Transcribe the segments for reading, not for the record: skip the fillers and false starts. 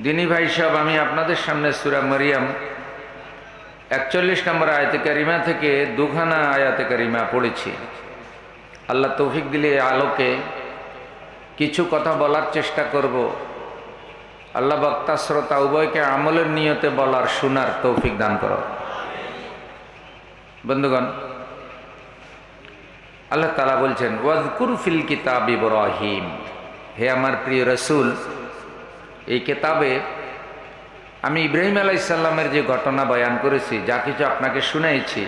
দিনী ভাই সাহেব, আমি আপনাদের সামনে সূরা মরিয়ম ৪১ নম্বর আয়াতে কারিমা থেকে দুখানা আয়াতে কারিমা পড়েছি। আল্লাহ তৌফিক দিলে আলোকে কিছু কথা বলার চেষ্টা করব। আল্লাহ বক্তা শ্রোতা উভয়কে আমলের নিয়তে বলার শোনার তৌফিক দান করো। বন্ধুগণ, আল্লাহ তাআলা বলছেন, ওয়াজকুর ফিল কিতাব ইব্রাহিম। হে আমার প্রিয় রসুল, এই কিতাবে আমি ইব্রাহিম আলাইহিস সালামের যে ঘটনা বয়ান করেছি, যা কিছু আপনাকে শুনাইছি,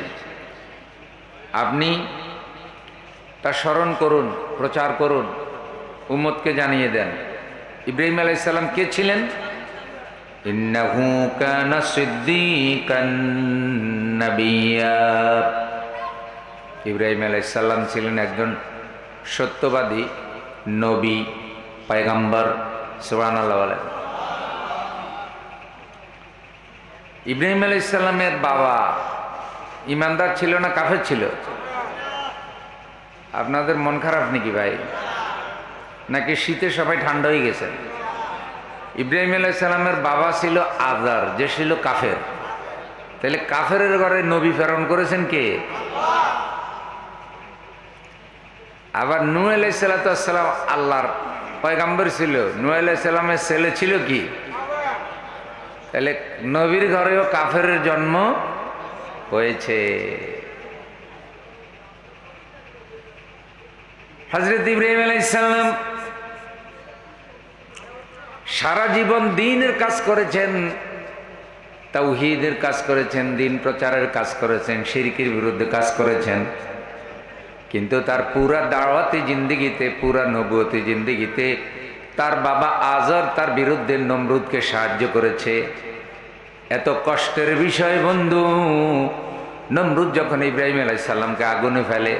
আপনি তা স্মরণ করুন, প্রচার করুন, উম্মতকে জানিয়ে দেন। ইব্রাহিম আলাইহিস সালাম কে ছিলেন? ইন্নাহু কানা সিদ্দীকান নাবিয়্যা। ইব্রাহিম আলাইহিস সালাম ছিলেন একজন সত্যবাদী নবী, পয়গম্বর। সুবহানাল্লাহ বলেন। ইব্রাহিম আলাইহিস সালামের বাবা ইমানদার ছিল না কাফের ছিল? আপনাদের মন খারাপ নাকি ভাই? নাকি শীতে সবাই ঠান্ডা হয়ে গেছে? ইব্রাহিম আলাইহিস সালামের বাবা ছিল আজার, যে ছিল কাফের। তাহলে কাফেরের ঘরে নবী প্রেরণ করেছেন কে? আবার নূহ আলাইহিস সালাম আল্লাহর পয়গম্বর ছিল। নূহ আলাইহিস সালামের ছেলে ছিল কি? তাহলে নবীর ঘরেও কাফের জন্ম হয়েছে। হযরত ইব্রাহিম আলাইহিস সালাম সারা জীবন দ্বীনের কাজ করেছেন, তাওহীদের কাজ করেছেন, দ্বীন প্রচারের কাজ করেছেন, শিরকের বিরুদ্ধে কাজ করেছেন। কিন্তু তার পুরা দাওয়াতি জিন্দেগিতে, পুরা নবুয়তি জিন্দেগিতে তার বাবা আজর তার বিরুদ্ধে নমরুদকে সাহায্য করেছে। এত কষ্টের বিষয় বন্ধু, নমরুদ যখন ইব্রাহিম আলাইহিস সালামকে আগুনে ফেলে,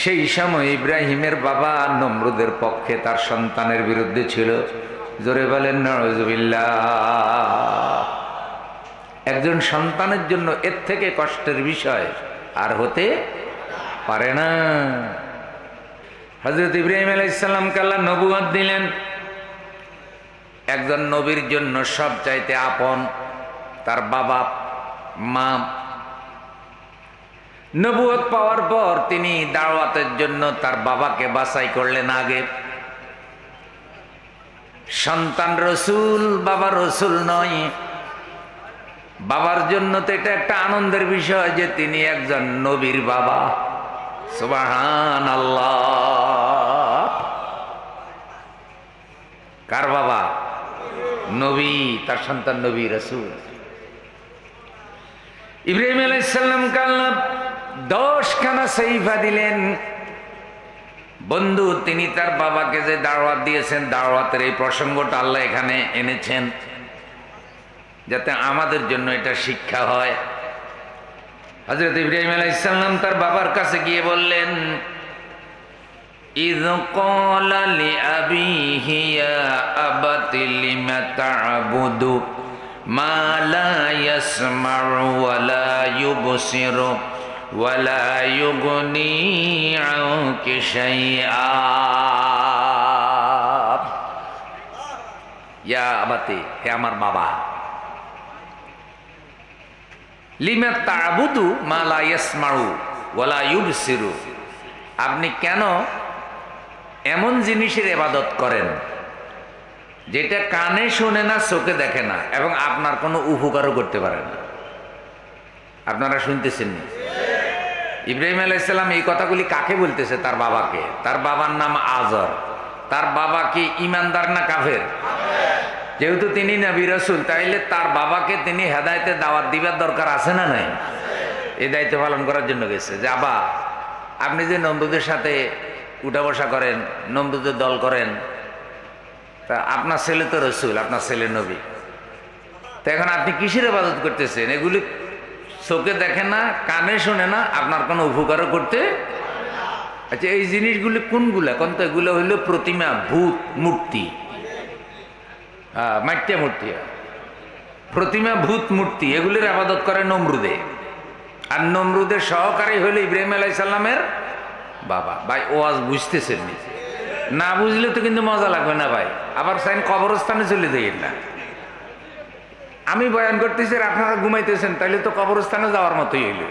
সেই সময় ইব্রাহিমের বাবা নমরুদের পক্ষে, তার সন্তানের বিরুদ্ধে ছিল। জোরে বলেন নাউজুবিল্লাহ। একজন সন্তানের জন্য এর থেকে কষ্টের বিষয় আর হতে পারে না। হযরত ইব্রাহিম আলাইহিস সালামকে আল্লাহ নবুয়ত দিলেন। একজন নবীর জন্য সব চাইতে আপন তার বাবা মা। নবুয়ত পাওয়ার পর তিনি দাওয়াতের জন্য তার বাবাকে বাছাই করলেন আগে। সন্তান রসুল, বাবা রসুল নয়। বাবার জন্য তো এটা একটা আনন্দের বিষয় যে তিনি একজন নবীর বাবা। সুবহানাল্লাহ। কার বাবা? নবী, তার সন্তান নবী রসুল। ইব্রাহিম আলাইহিস সালামকে আল্লাহ 10খানা সাইফা দিলেন। বন্ধু, তিনি তার বাবাকে যে দাওয়াত দিয়েছেন, দাওয়াতের এই প্রসঙ্গটা আল্লাহ এখানে এনেছেন যাতে আমাদের জন্য এটা শিক্ষা হয়। হযরত ইব্রাহিম আলাইহিস সালাম তার বাবার কাছে গিয়ে বললেন, ইয ক্বালা লিআবিহি ইয়া আবাতি লিমা তা'বুদু মা লা ইয়াসমা'ু ওয়া লা ইউবসিরু ওয়া লা ইউগনি আনকা শাইআ। ইয়া আবাতি, হে আমার বাবা, লিমা তা'বুদু মা লা ইয়াসমা'ু ওয়া লা ইউবসিরু। আপনি কেন এমন জিনিসের ইবাদত করেন যেটা কানে শোনে না, চোখে দেখে না, এবং আপনার কোনো উপকারও করতে পারে না? আপনারা শুনতেছেন না? ইব্রাহিম আলাইহিস সালাম এই কথাগুলি কাকে বলতেছে? তার বাবাকে। তার বাবার নাম আজর। তার বাবা কি ইমানদার না কাফের? যেহেতু তিনি নবী রাসূল, তাইলে তার বাবাকে তিনি হেদায়েতের দাওয়াত দিবার দরকার আছে না নাই? এই দায়িত্ব পালন করার জন্য গেছে। যে আবা, আপনি যে নমরুদের সাথে উঠা বসা করেন, নমরুদের দল করেন, তা আপনার ছেলে তো রসুল, আপনার ছেলে নবী, তা এখন আপনি কিসের ইবাদত করতেছেন? এগুলি চোখে দেখে না, কানে শোনে না, আপনার কোনো উপকারও করতে। আচ্ছা, এই জিনিসগুলি কোনগুলা? কোন তো এগুলো হইল প্রতিমা, ভূত, মূর্তি, মাট্যা মূর্তি, প্রতিমা, ভূত, মূর্তি, এগুলির ইবাদত করে নমরুদে। আর নমরুদের সহকারী হইল ইব্রাহিম আলাইহিস সালামের বাবা। ভাই, ওয়াজ বুঝতেছেন না? বুঝলে তো কিন্তু মজা লাগবে না ভাই। আবার সাইন কবরস্থানে চলে যাই না। আমি বয়ান করতেছি আর আপনারা ঘুমাইতেছেন, তাহলে তো কবরস্থানে যাওয়ার মতোই হইল।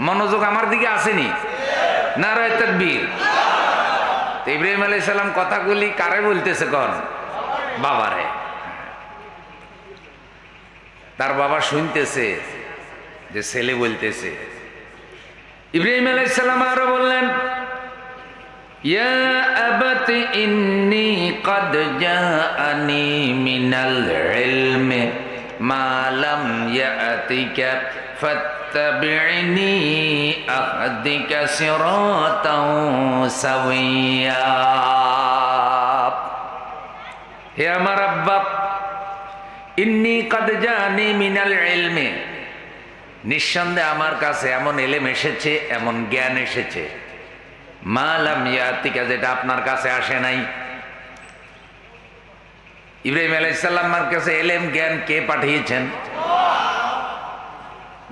মনোযোগ আমার দিকে আসেনি। নারায়ে তাকবীর। ইব্রাহিম আলাইহিস সালাম কথাগুলি কারে বলতেছে? কোন বাবারে। তার বাবা শুনতেছে যে ছেলে বলতেছে। ইব্রাহিম আলাইহিস সালাম আরো বললেন, ইয়া আবাতি ইন্নী ক্বাদ জাআনি মিনাল ইলমি মা লাম ইয়াতিকা ফাত্তাবি'নি আহদিকা সিরাতাও সাওয়্যা। হে আমার আব্বা, ইন্নী ক্বাদ জাআনি মিনাল ইলমি, নিঃসন্দেহে আমার কাছে এমন এলেম এসেছে, এমন জ্ঞান এসেছে, মা লাম ইয়াতিকা, যেটা আপনার কাছে আসে নাই। ইব্রাহিম আলাইহিস সালামের কাছে এলেম জ্ঞান কে পাঠিয়েছেন?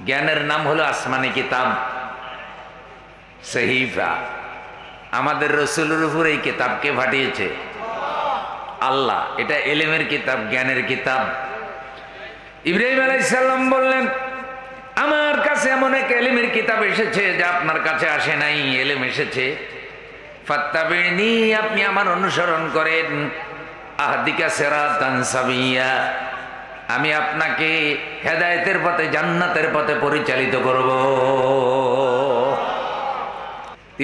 জ্ঞানের নাম হলো আসমানি কিতাব, সহিফা। আমাদের রাসূলের উপর এই কিতাব কে পাঠিয়েছে? আল্লাহ। এটা এলেমের কিতাব, জ্ঞানের কিতাব। ইব্রাহিম আলাইহিস সালাম বললেন, আমার কাছে এমন এক এলেমের কিতাব এসেছে যা আপনার কাছে আসে নাই, এলেম এসেছে। ফাত্তাবি'নি, আপনি আমার অনুসরণ করেন। আহদিকা সিরাতান সাবিয়্যা, আমি আপনাকে হেদায়েতের পথে, জান্নাতের পথে পরিচালিত করব।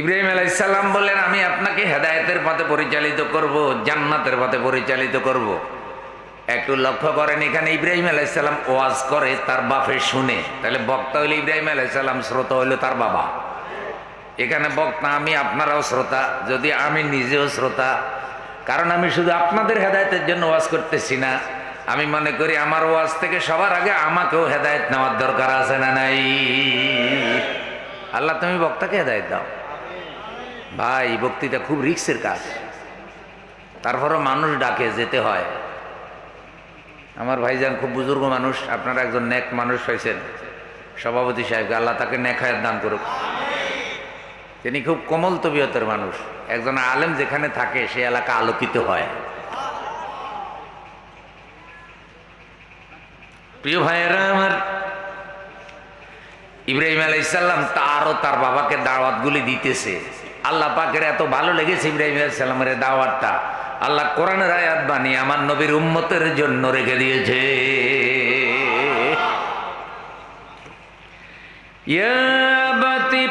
ইব্রাহিম আলাইহিস সালাম বললেন, আমি আপনাকে হেদায়েতের পথে পরিচালিত করব, জান্নাতের পথে পরিচালিত করব। একটু লক্ষ্য করেন, এখানে ইব্রাহিম আলাইহিস সালাম ওয়াজ করে তার বাপে শুনে, তাহলে বক্তা হইল ইব্রাহিম আলাইহিস সালাম, শ্রোতা হইল তার বাবা। এখানে বক্তা আমি, আপনারাও শ্রোতা, যদি আমি নিজেও শ্রোতা। কারণ আমি শুধু আপনাদের হেদায়েতের জন্য ওয়াজ করতেছি না, আমি মনে করি আমার ওয়াজ থেকে সবার আগে আমাকেও হেদায়েত নেওয়ার দরকার আছে না নাই? আল্লাহ তুমি বক্তাকে হেদায়েত দাও। ভাই, বক্তৃতা খুব রিস্কের কাজ, তারপরও মানুষ ডাকে, যেতে হয়। আমার ভাইজান খুব বুজুর্গ মানুষ, আপনারা একজন নেক মানুষ হয়েছেন, সভাপতি সাহেবকে আল্লাহ তাকে নেক হায়াত দান করুক। তিনি খুব কোমল তবিয়তের মানুষ। একজন আলেম যেখানে থাকে সেই এলাকা আলোকিত হয়। প্রিয় ভাইয়েরা আমার, ইব্রাহিম আলাইহিস সালাম তারও তার বাবাকে দাওয়াতগুলি দিতেছে। আল্লাহ পাকের এত ভালো লেগেছে ইব্রাহিম আলাইহিস সালামের দাওয়াতটা, আল্লাহ কোরআনের আয়াত বানিয়ে আমার নবীর উম্মতের জন্য রেখে দিয়েছে। ইয়া বাতি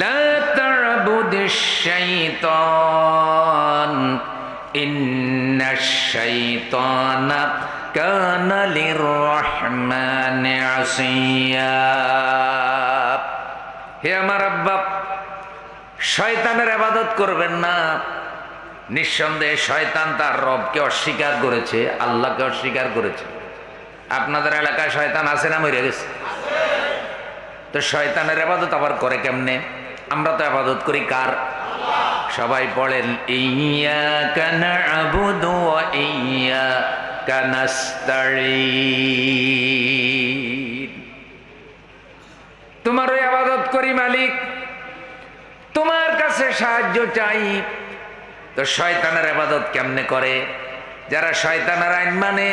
লা তা'বুদিশ শাইতান ইন্নাশ শাইতানা কানা লির-রাহমানি আসিয়া। হে আমার আব্বা, শয়তানের ইবাদত করবেন না। নিঃসন্দেহে শয়তান তার রবকে অস্বীকার করেছে, আল্লাহকে অস্বীকার করেছে। আপনাদের এলাকায় শয়তান আছে না মরে গেছে? তো শয়তানের ইবাদত আবার করে কেমনে? আমরা তো ইবাদত করি কার? সবাই পড়েন, ইয়্যাকা না'বুদু ওয়া ইয়্যাকা নাস্তাঈন। তোমারও ইবাদত করি মালিক, তোমার কাছে সাহায্য চাই। তো শয়তানের ইবাদত কেমনে করে? যারা শয়তানের আইন মানে,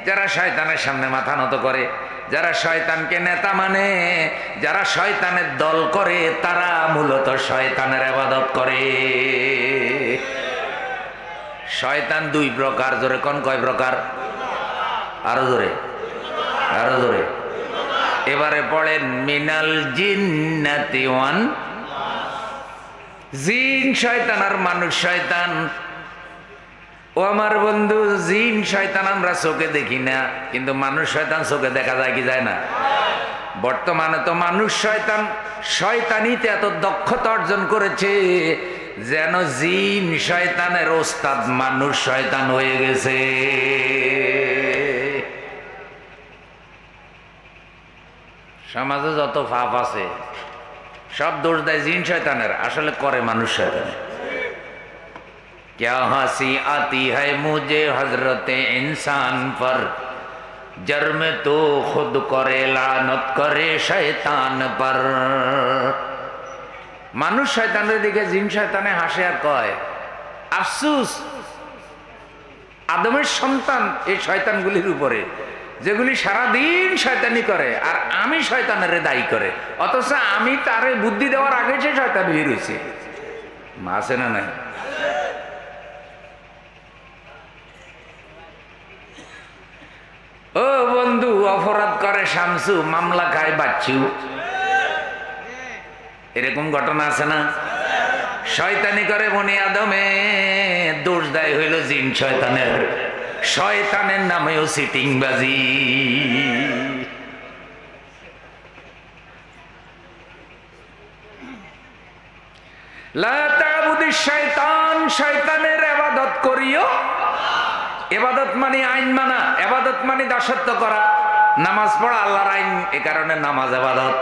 যারা শয়তানের সামনে মাথা নত করে, যারা শয়তানকে নেতা মানে, যারা শয়তানের দল করে, তারা মূলত শয়তানের ইবাদত করে। শয়তান দুই প্রকার। জোরে কোন কয় প্রকার? আরো জোরে, আরো জোরে। এবারে পড়েন, মিনাল জিন্নাতি ওয়ান, জিন শয়তান আর মানুষ শয়তান। ও আমার বন্ধু, জিন শয়তান আমরা চোখে দেখি না, কিন্তু মানুষ শয়তান চোখে দেখা যায় কি যায় না? বর্তমানে তো মানুষ শয়তান শয়তানিতে এত দক্ষতা অর্জন করেছে যেন জিন শয়তানের ওস্তাদ মানুষ শয়তান হয়ে গেছে। সমাজে যত পাপ আছে সব দোষ দেয় জিন শয়তানের, আসলে করে মানুষ শয়তান। क्या हंसी आती है मुझे हजरत इंसान पर, जर्म तो खुद करे लानत करे शैतान पर। মানুষ শয়তানের দিকে জিন শয়তানে হাসে আর কয়, আফসুস আদমের সন্তান এই শয়তানগুলির উপরে, যেগুলি সারাদিন শয়তানি করে, আর আমি শয়তানের দায়ী করে, অথচ আমি তারে বুদ্ধি দেওয়ার আগে সে শয়তান বের হয়েছে। আছে না নাই? ও বন্ধু, অপরাধ করে শামসু, মামলা খায় বাচ্চু, এরকম ঘটনা আছে না? শয়তানি করে বনি আদমে, দোষ দায় হইল জিন শয়তানের, শয়তানের নামেও সিটিংবাজি। লা তা'বুদিশ শাইতান, শয়তানের ইবাদত করিও। ইবাদত মানে আইন মানা, ইবাদত মানে দাসত্ব করা। নামাজ পড়া আল্লাহর আইন, এ কারণে নামাজ ইবাদত।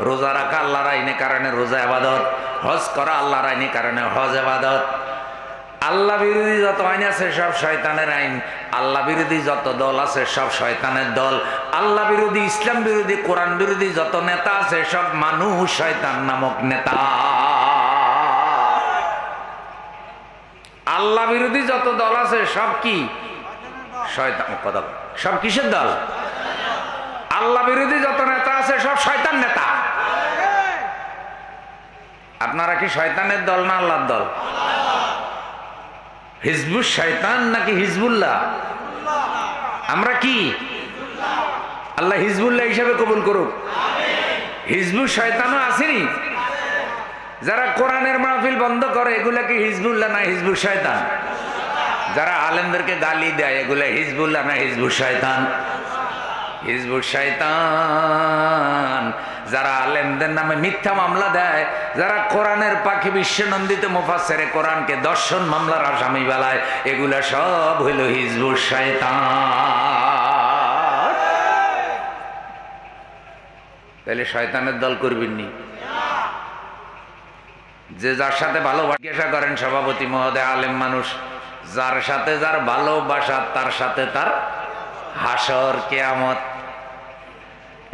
রোজা রাখা আল্লাহর আইনে কারণে রোজা ইবাদত। হজ করা আল্লাহর আইনে কারণে হজ ইবাদত। আল্লাহ বিরোধী যত আইন আছে সব শয়তানের আইন, আল্লাহ বিরোধী যত দল আছে সব শয়তানের দল, আল্লাহ বিরোধী, ইসলাম বিরোধী, কোরআন বিরোধী যত নেতা আছে সব মানুষ শয়তান নামক নেতা। আল্লাহ বিরোধী যত দল আছে সব কি? শয়তান। কথা, সব কিসের দল? আল্লাহ বিরোধী যত নেতা আছে সব শয়তান নেতা। আপনারা কি শয়তানের দল না আল্লাহর দল? হিজবুল শয়তান নাকি হিজবুল্লাহ? আমরা কি? আল্লাহ হিজবুল্লাহ হিসাবে কবুল করুক। হিজবুল শয়তানও আসেনি। যারা কোরআনের মাহফিল বন্ধ করে এগুলা কি হিজবুল্লাহ না হিজবুল শয়তান? যারা আলেমদেরকে গালি দেয় এগুলা হিজবুল্লাহ না হিজবুল শয়তান? হিজবুল শয়তান। যারা আলেমদের নামে মিথ্যা মামলা দেয়, যারা কোরআনের পাখি বিশ্বনন্দিত মুফাসসিরে কোরআনকে দর্শন মামলার আসামি বানায়, এগুলা সব হইল হিজবুল শয়তান। তাহলে শয়তানের দল করবেননি। যে যার সাথে ভালোবাসা করেন, সভাপতি মহোদয় আলেম মানুষ, যার সাথে যার ভালোবাসা তার সাথে তার হাসর কিয়ামত।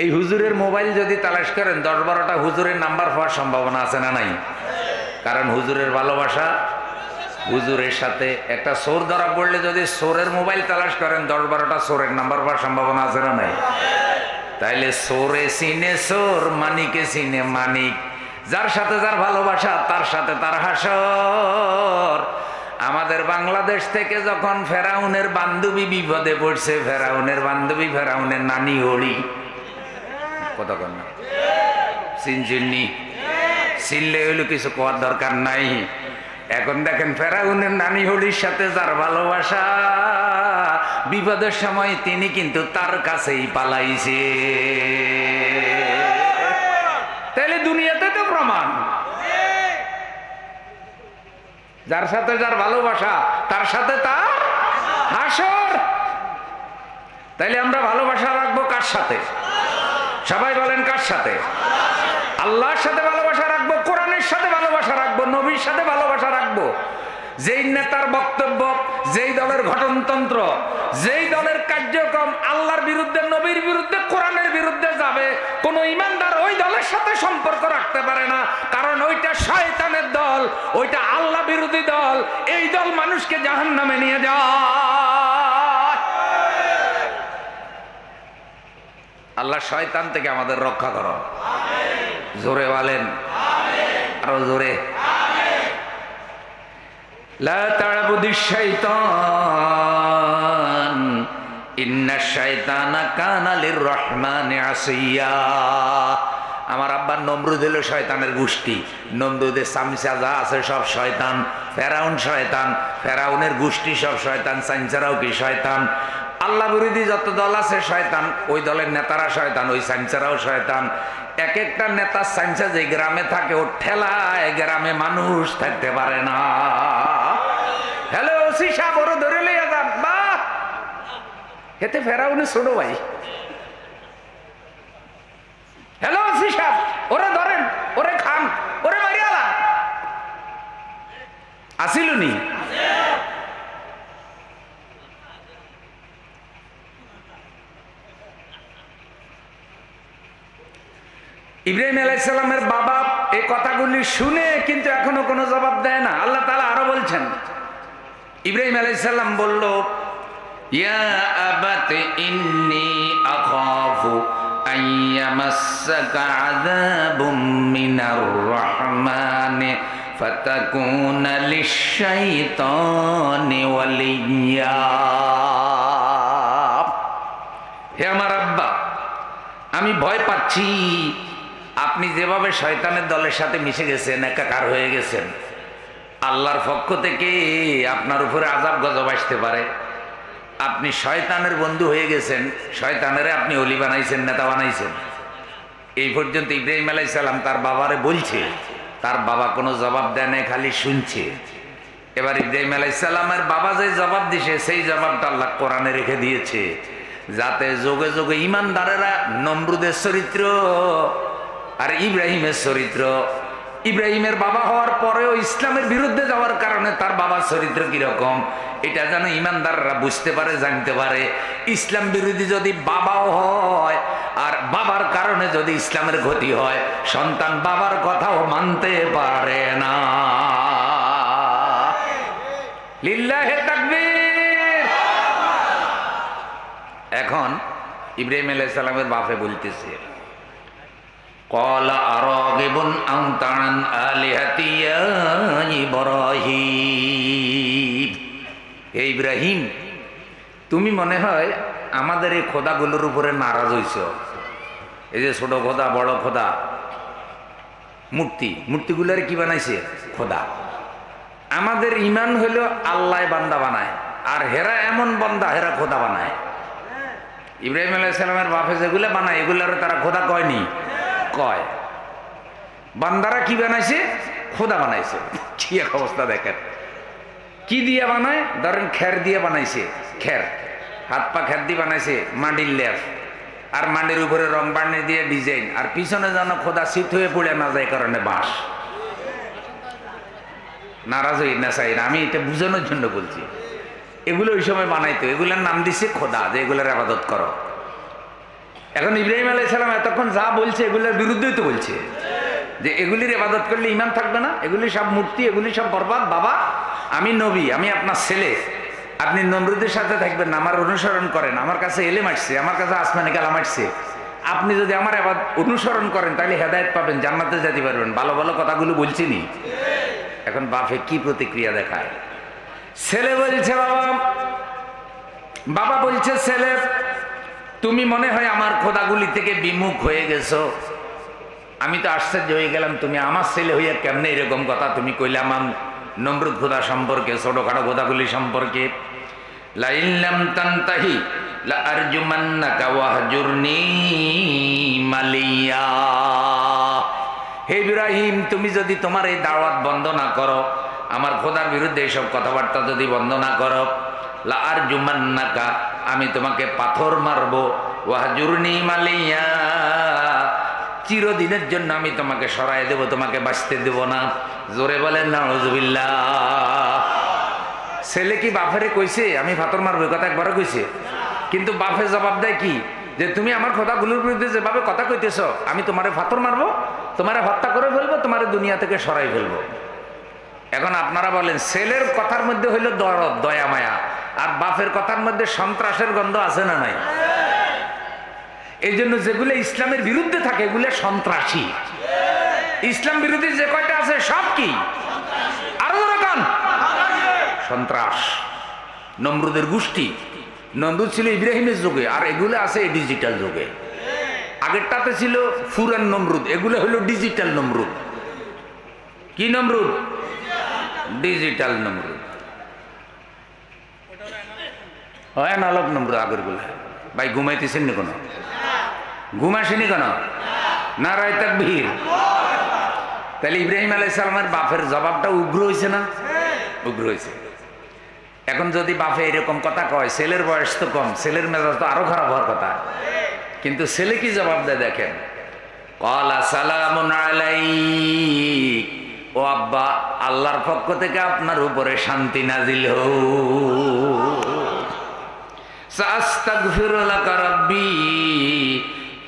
এই হুজুরের মোবাইল যদি তালাশ করেন 10-12টা হুজুরের নাম্বার পাওয়ার সম্ভাবনা আছে না নাই? কারণ হুজুরের ভালোবাসা হুজুরের সাথে। একটা চোর ধরা পড়লে যদি চোরের মোবাইল তালাশ করেন 10-12টা চোরের নাম্বার পাওয়ার সম্ভাবনা আছে না নাই? তাইলে চোরে চিনে চোর, মানিকে চিনে মানিক। যার সাথে যার ভালোবাসা তার সাথে তার হাসর। আমাদের বাংলাদেশ থেকে যখন ফেরাউনের বান্ধবী বিপদে পড়ছে, ফেরাউনের বান্ধবী ফেরাউনের নানি হরি, কথা কন না, চিনচিনি চিনলে হইল কিছু কোয়ার দরকার নাই। এখন দেখেন ফেরাউনের নানি হরির সাথে যার ভালোবাসা, বিপদের সময় তিনি কিন্তু তার কাছেই পালাইছে। তাহলে দুনিয়াতে তো প্রমাণ, যার সাথে যার ভালোবাসা তার সাথে তার হাসর। তাইলে আমরা ভালোবাসা রাখবো কার সাথে? সবাই বলেন কার সাথে? আল্লাহর সাথে ভালোবাসা রাখবো, কোরআনের সাথে ভালোবাসা রাখবো, নবীর সাথে ভালোবাসা রাখবো। যেই নেতার বক্তব্য, যেই দলের গঠনতন্ত্র, যেই দলের কার্যক্রম আল্লাহর বিরুদ্ধে, নবীর বিরুদ্ধে, কোরআনের বিরুদ্ধে যাবে, কোন ইমানদার ওই দলের সাথে সম্পর্ক রাখতে পারে না। কারণ ওইটা শয়তানের দল, ওইটা আল্লাহ বিরোধী দল। এই দল মানুষকে জাহান্নামে নিয়ে যায়। আল্লাহ শয়তান থেকে আমাদের রক্ষা করো। জোরে বলেন, আরো জোরে। লা তা'বুদিশ শাইতান ইন্নাশ শাইতানা কানা লির-রহমানি আসিয়া। আমার আব্বার নমরুদ হলো শয়তানের গোষ্ঠী। নমরুদের চামচা যা আছে সব শয়তান। ফেরাউন শয়তান, ফেরাউনের গোষ্ঠী সব শয়তান। চামচারাও কি শয়তান। আল্লাহ বিরোধী যত দল আছে শয়তান, ওই দলের নেতারা শয়তান, ওই চামচারাও শয়তান। এক একটা নেতা চামচা যে গ্রামে থাকে, ওর ঠেলায় গ্রামে মানুষ থাকতে পারে না। হ্যালো ওসি সাহেব, ওরে ধরে লইয়া যান। বাহ, এতে ফেরাউনের ছোট ভাই। হ্যালো ওসি সাহেব, ওরে ধরেন, ওরে খান, ওরে মারিয়ালা। আসিলুনি? ইব্রাহিম আলাইহিস সালামের বাবা এই কথাগুলি শুনে কিন্তু এখনো কোনো জবাব দেয় না। আল্লাহ তাআলা আরো বলছেন, ইব্রাহিম আলাইহিস সালাম বলল, ইয়া আবাতি ইন্নী আখাফু আন ইয়ামাসসাকা আযাবুম মিনার রাহমানি ফাতাকুনা লিশ-শাইতানি ওয়ালিয়্যা। হে আমার আব্বা, আমি ভয় পাচ্ছি আপনি যেভাবে শয়তানের দলের সাথে মিশে গেছেন, একাকার হয়ে গেছেন, আল্লাহর পক্ষ থেকে আপনার উপরে আযাব গজব আসতে পারে। আপনি শয়তানের বন্ধু হয়ে গেছেন, শয়তানেরে আপনি অলি বানাইছেন, নেতা বানাইছেন। এই পর্যন্ত ইব্রাহিম আলাইহিস সালাম তার বাবারে বলছে, তার বাবা কোনো জবাব দেয় না, খালি শুনছে। এবার ইব্রাহিম আলাইহিস সালামের বাবা যে জবাব দিছে সেই জবাবটা আল্লাহ কোরআনে রেখে দিয়েছে, যাতে যোগে যোগে ইমানদারেরা নমরুদের চরিত্র আর ইব্রাহিমের চরিত্র, ইব্রাহিমের বাবা হওয়ার পরেও ইসলামের বিরুদ্ধে যাওয়ার কারণে তার বাবার চরিত্র কিরকম এটা যেন ইমানদাররা বুঝতে পারে, জানতে পারে। ইসলাম বিরোধী যদি বাবাও হয় আর বাবার কারণে যদি ইসলামের ক্ষতি হয়, সন্তান বাবার কথাও মানতে পারে না। লিল্লাহে তাকবীর। এখন ইব্রাহিম আলাইহিস সালামের বাপে বলতেছে, ক্বালা আরাগিবুন আনতা আন আলিহাতি ইয়া ইব্রাহিম। হে ইব্রাহিম, তুমি মনে হয় আমাদের এই খোদাগুলোর উপরে নারাজ হইছ। এই যে ছোট খোদা, বড় খোদা, মূর্তিগুলোর কি বানাইছে? খোদা। আমাদের ইমান হইল আল্লাহ বান্দা বানায়, আর হেরা এমন বান্দা, হেরা খোদা বানায়। ইব্রাহিম আলাইহিস সালামের বাপে যেগুলো বানায় এগুলোর তারা খোদা কয়নি? কয়। বান্দারা কি বানাইছে? খোদা বানাইছে। কি এক অবস্থা দেখেন। কি দিয়ে বানায়? ধরেন খের দিয়ে বানাইছে, খের, হাত পা খের দিয়ে বানাইছে, মাটির লেপ, আর মাটির উপরে রং বার্নি দিয়ে ডিজাইন, আর পিছনে যেন খোদা শীত হয়ে পড়ে না যায় কারণে বাঁশ। নারাজ হই না চাই না, আমি এটা বুঝানোর জন্য বলছি। এগুলো ওই সময় বানাইতো, এগুলোর নাম দিছে খোদা, যে এগুলোর আবাদত করো। এখন ইব্রাহিম আলাইহিস সালাম এতক্ষণ যা বলছে এগুলোর বিরুদ্ধেই তো বলছে, যে এগুলির ইবাদত করলে ইমান থাকবে না, এগুলি সব মূর্তি, এগুলি সব বরবাদ। বাবা, আমি নবী, আমি আপনার ছেলে, আপনি নমরুদের সাথে থাকবেন না, আমার অনুসরণ করেন। আমার কাছে এলেম আসছে, আমার কাছে আসমানে কালাম আসছে। আপনি যদি আমার এবার অনুসরণ করেন তাহলে হেদায়েত পাবেন, জান্নাতে যেতে পারবেন। ভালো ভালো কথাগুলো বলছিনি। এখন বাপে কি প্রতিক্রিয়া দেখায়? ছেলে বলছে, বাবা বলছে, ছেলে তুমি মনে হয় আমার খোদাগুলি থেকে বিমুখ হয়ে গেছো। আমি তো আশ্চর্য হয়ে গেলাম, তুমি আমার ছেলে হইয়া কেমনে এরকম কথা তুমি কইলে আমার নমরুদ খোদা সম্পর্কে, ছোটখাটো খোদাগুলি সম্পর্কে। লা ইন লাম তানতাহি লা আরজুমান্নাকা ওয়াহজুরনি মালিয়া। হে ইব্রাহিম, তুমি যদি তোমার এই দাওয়াত বন্ধ না করো, আমার খোদার বিরুদ্ধে এইসব কথাবার্তা যদি বন্ধ না করো, লা আরজুমান্নাকা, আমি তোমাকে পাথর মারবো, ওয়াহজুরনি মালিয়া, চিরদিনের জন্য আমি তোমাকে সরাই দেব, তোমাকে বাঁচতে দেব না। জোরে বলেন নাউজুবিল্লাহ। ছেলে কি বাপেরে কইছে আমি পাথর মারবো? কথা একবারও কইছে? কিন্তু বাপে জবাব দেয় কি, যে তুমি আমার খোদাগুলোর বিরুদ্ধে যেভাবে কথা কইতেছ, আমি তোমারে পাথর মারবো, তোমারে হত্যা করে ফেলবো, তোমারে দুনিয়া থেকে সরাই ফেলবো। এখন আপনারা বলেন, ছেলের কথার মধ্যে হইল দরদ, দয়া মায়া, আর বাপের কথার মধ্যে সন্ত্রাসের গন্ধ আছে না নাই? এই জন্য যেগুলো ইসলামের বিরুদ্ধে থাকে এগুলো সন্ত্রাসী। ইসলাম বিরোধী যে কয়টা আছে সব কি? আরো রকম সন্ত্রাস। নমরুদের গোষ্ঠী, নমরুদ ছিল ইব্রাহিমের যুগে, আর এগুলো আছে এই ডিজিটাল যুগে। আগেরটাতে ছিল ফুরান নমরুদ, এগুলো হলো ডিজিটাল নমরুদ। কি নমরুদ? ডিজিটাল নমরুদ। অ্যানালগ নমরুদ আগের গুলা। ভাই ঘুমাইতেছেন নি? কোনো ঘুম আসেনি কেন? নারায়ে তাকবীর। তাহলে ইব্রাহিম আলাইহিস সালামের বাপের জবাবটা উগ্র হয়েছে না? উগ্র হয়েছে। এখন যদি বাপে এরকম কথা কয়, ছেলের বয়স তো কম, ছেলের মেজাজ তো আরো খারাপ হওয়ার কথা, কিন্তু ছেলে কি জবাব দেয় দেখেন। ক্বালা সালামুন আলাইক, ও আব্বা, আল্লাহর পক্ষ থেকে আপনার উপরে শান্তি নাজিল হোক। সাস্তাগফিরু লাকা রাব্বি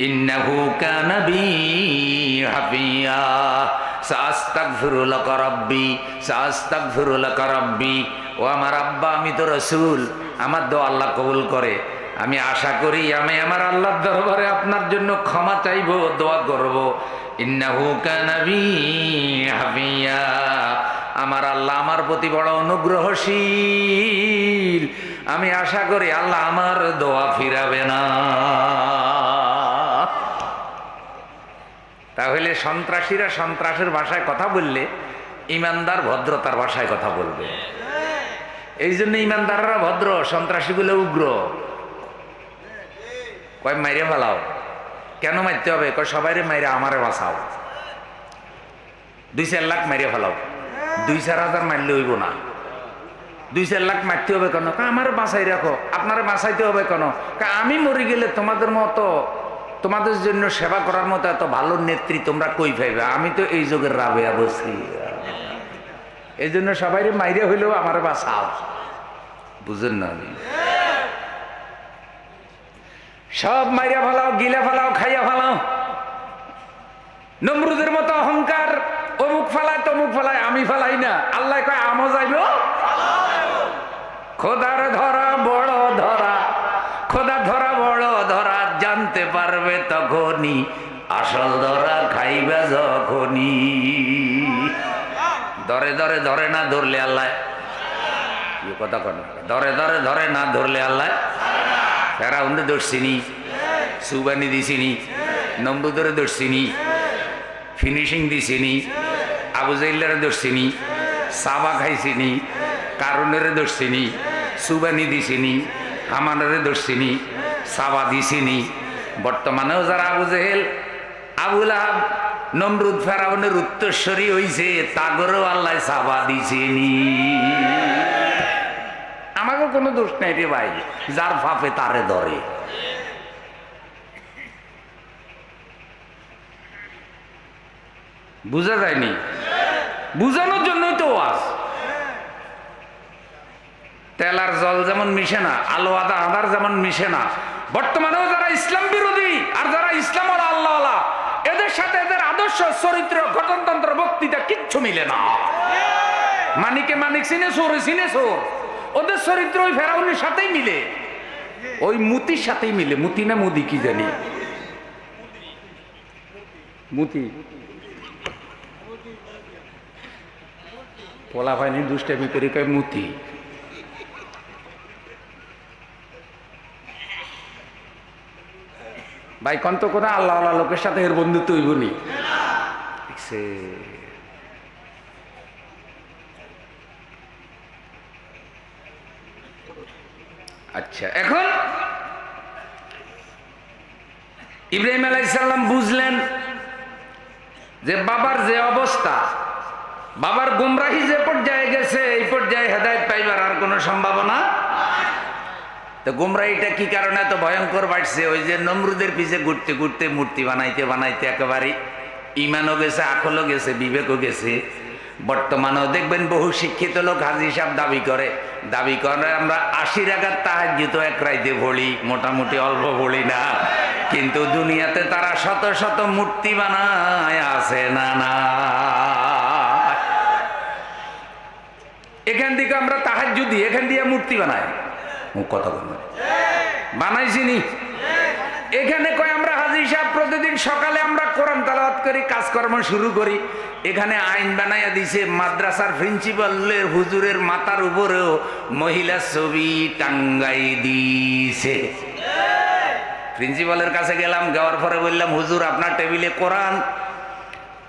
ইন্নাহু কানা বি হাফিয়া। সাস্তাগফিরু লাকা রাব্বি, সাস্তাগফিরু লাকা রাব্বি। ও আমার আব্বা, আমি তো রাসূল, আমার দোয়া আল্লাহ কবুল করে। আমি আশা করি আমি আমার আল্লাহর দরবারে আপনার জন্য ক্ষমা চাইব, দোয়া করব। ইন্নাহু কানা বি হাফিয়া, আমার আল্লাহ আমার প্রতি বড় অনুগ্রহশীল। আমি আশা করি আল্লাহ আমার দোয়া ফিরাবে না। তাহলে সন্ত্রাসীরা সন্ত্রাসের ভাষায় কথা বললে ইমানদার ভদ্রতার ভাষায় কথা বলবে। এই জন্য ইমানদাররা ভদ্র, সন্ত্রাসীগুলো উগ্র। কয় মাইরে ফেলাও। কেন মারতে হবে? কয় সবাইরে মাইরে আমারে বাঁচাও। 2-4 লাখ মাইরে ফেলাও। 2-4 হাজার মারলে হইব না। 2-4 লাখ মারতে হবে কেন? আমার বাঁচাই রাখো। আপনারা বাঁচাইতে হবে কেন? আমি মরে গেলে তোমাদের মতো, তোমাদের জন্য সেবা করার মতো এত ভালো নেত্রী তোমরা কই পাইবে? আমি তো এই যুগের রাবেয়া বসি। এই জন্য সবাই মাইরে হইলেও আমার বাঁচাও। বুঝেন না? সব মাইরা ফেলাও, গিলা ফেলাও, খাইয়া ফেলাও। নমরুদের মতো অহংকার, অমুক ফেলায় তমুক ফেলায়, আমি ফেলাই না। আল্লাহ কয় আমও যাইব। খোদার ধরা বড় ধরা, খোদা ধরা বড় ধরা, জানতে পারবে তখনই, আসল ধরা খাইবে যখনই। ধরে ধরে ধরে না ধরলে আল্লাহ, কথা কর না, ধরে ধরে ধরে না ধরলে আল্লাহ। ফেরাউনরে ধরছিনি, সুবানি দিছিনি, নমরুদরে ধরছিনি, ফিনিশিং দিছিনি, আবু জাইল্লারে ধরছিনি, সাবা খাইছিনি, কারুনেরে ধরছিনি, সুবানি দিছিনি, হামানরে ধরছিনি, সাবা দিছিনি। বর্তমানেও যারা আবু জেহেল, আবুল আহাব, নমরুদ, ফেরাউনের উত্তরস্বরী হইছে, তাগরেও আল্লাহ সাবা দিছিনি। আমাকে কোনো দোষ নাই রে ভাই, যার ফাপে তারে ধরে। বুঝা যায়নি? বুঝানোর জন্যই তো ওয়াজ। তেল আর জল যেমন মিশে না, আলো আদা আদার যেমন মিশে না, বর্তমানেও যারা ইসলাম বিরোধী আর যারা ইসলাম আল্লাহ, এদের সাথে এদের আদর্শ, চরিত্র, গঠনতন্ত্র, বক্তৃতা কিচ্ছু মিলে না। মানিকে মানিক চিনে, সোরে চিনে সোর। ওদের চরিত্র ওই ফেরাউনের সাথেই মিলে, ওই মুতির সাথেই মিলে। মুতি না মুদি কি জানি, মুতি পোলা ভাইনি দুষ্টামি করে কয় মুতি। ভাই কন্ত করে আল্লাহ আল্লাহ লোকের সাথে এর বন্ধুত্ব হইব নি? আচ্ছা, এখন ইব্রাহিম আলাইহিস সালাম বুঝলেন যে বাবার যে অবস্থা, বাবার গুমরাহি যে পর্যায়ে গেছে, এই পর্যায়ে হেদায়েত পাইবার আর কোনো সম্ভাবনা। তো গুমরাহিটা কি কারণে এত ভয়ঙ্কর বাড়ছে? ওই যে নমরুদের পিছে ঘুরতে ঘুরতে, মূর্তি বানাইতে বানাইতে একেবারে ইমানও গেছে, আকলও গেছে, বিবেকও গেছে। বর্তমানেও দেখবেন বহু শিক্ষিত লোক হাজী সাহেব দাবি করে আমরা 80 রাকাত তাহাজ্জুদ এক রাইতে পড়ি, মোটামুটি অল্প পড়ি না, কিন্তু দুনিয়াতে তারা শত শত মূর্তি বানায় আছে না না। এখান থেকে আমরা তাহাজ্জুদি, এখান দিয়ে মূর্তি বানাই, কথা বল বানাইছিনি। এখানে কয় আমরা হাজী সাহেব প্রতিদিন সকালে আমরা কোরআন তেলাওয়াত করি, কাজকর্ম শুরু করি। এখানে আইন বানাইয়া দিছে, মাদ্রাসার প্রিন্সিপালের হুজুরের মাথার উপরেও মহিলা ছবি টাঙ্গাই দিছে। প্রিন্সিপালের কাছে গেলাম, যাওয়ার পরে বললাম, হুজুর আপনার টেবিলে কোরআন,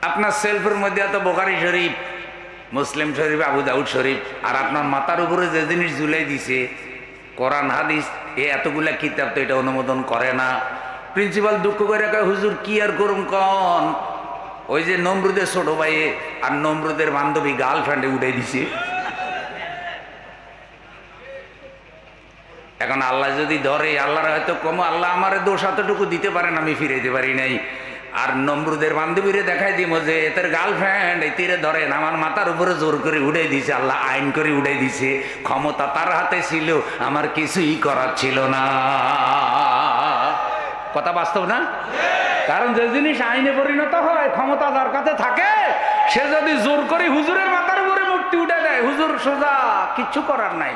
আপনার সেলফের মধ্যে এত বুখারী শরীফ, মুসলিম শরীফ, আবু দাউদ শরীফ, আর আপনার মাথার উপরে যে জিনিস ঝুলাই দিছে কোরআন হাদিস, এতগুলা কিতাব তো এটা অনুমোদন করে না। প্রিন্সিপাল দুঃখ করে কয়, হুজুর কি আর করুম কন, ওই যে নমরুদের ছোট ভাইয়ে আর নমরুদের বান্ধবী গার্লফ্রেন্ডে উঠে দিছে। এখন আল্লাহ যদি ধরে, আল্লাহর হয়তো কম, আল্লাহ আমার দোষ এতটুকু দিতে পারেন, আমি ফিরাইতে পারি নাই। আর নমরুদের বান্ধবীরে দেখাই দিব যে এদের গার্লফ্রেন্ড, এই তীরে ধরেন, আমার মাথার উপরে জোর করে উড়ে দিছে, আল্লাহ আইন করে উড়ে দিছে। ক্ষমতা তার হাতে ছিল, আমার কিছুই করার ছিল না। কথা বাস্তব না? কারণ যে জিনিস আইনে পরিণত হয়, ক্ষমতা যার কাছে থাকে, সে যদি জোর করে হুজুরের মাথার উপরে মূর্তি উঠে দেয়, হুজুর সোজা, কিচ্ছু করার নাই।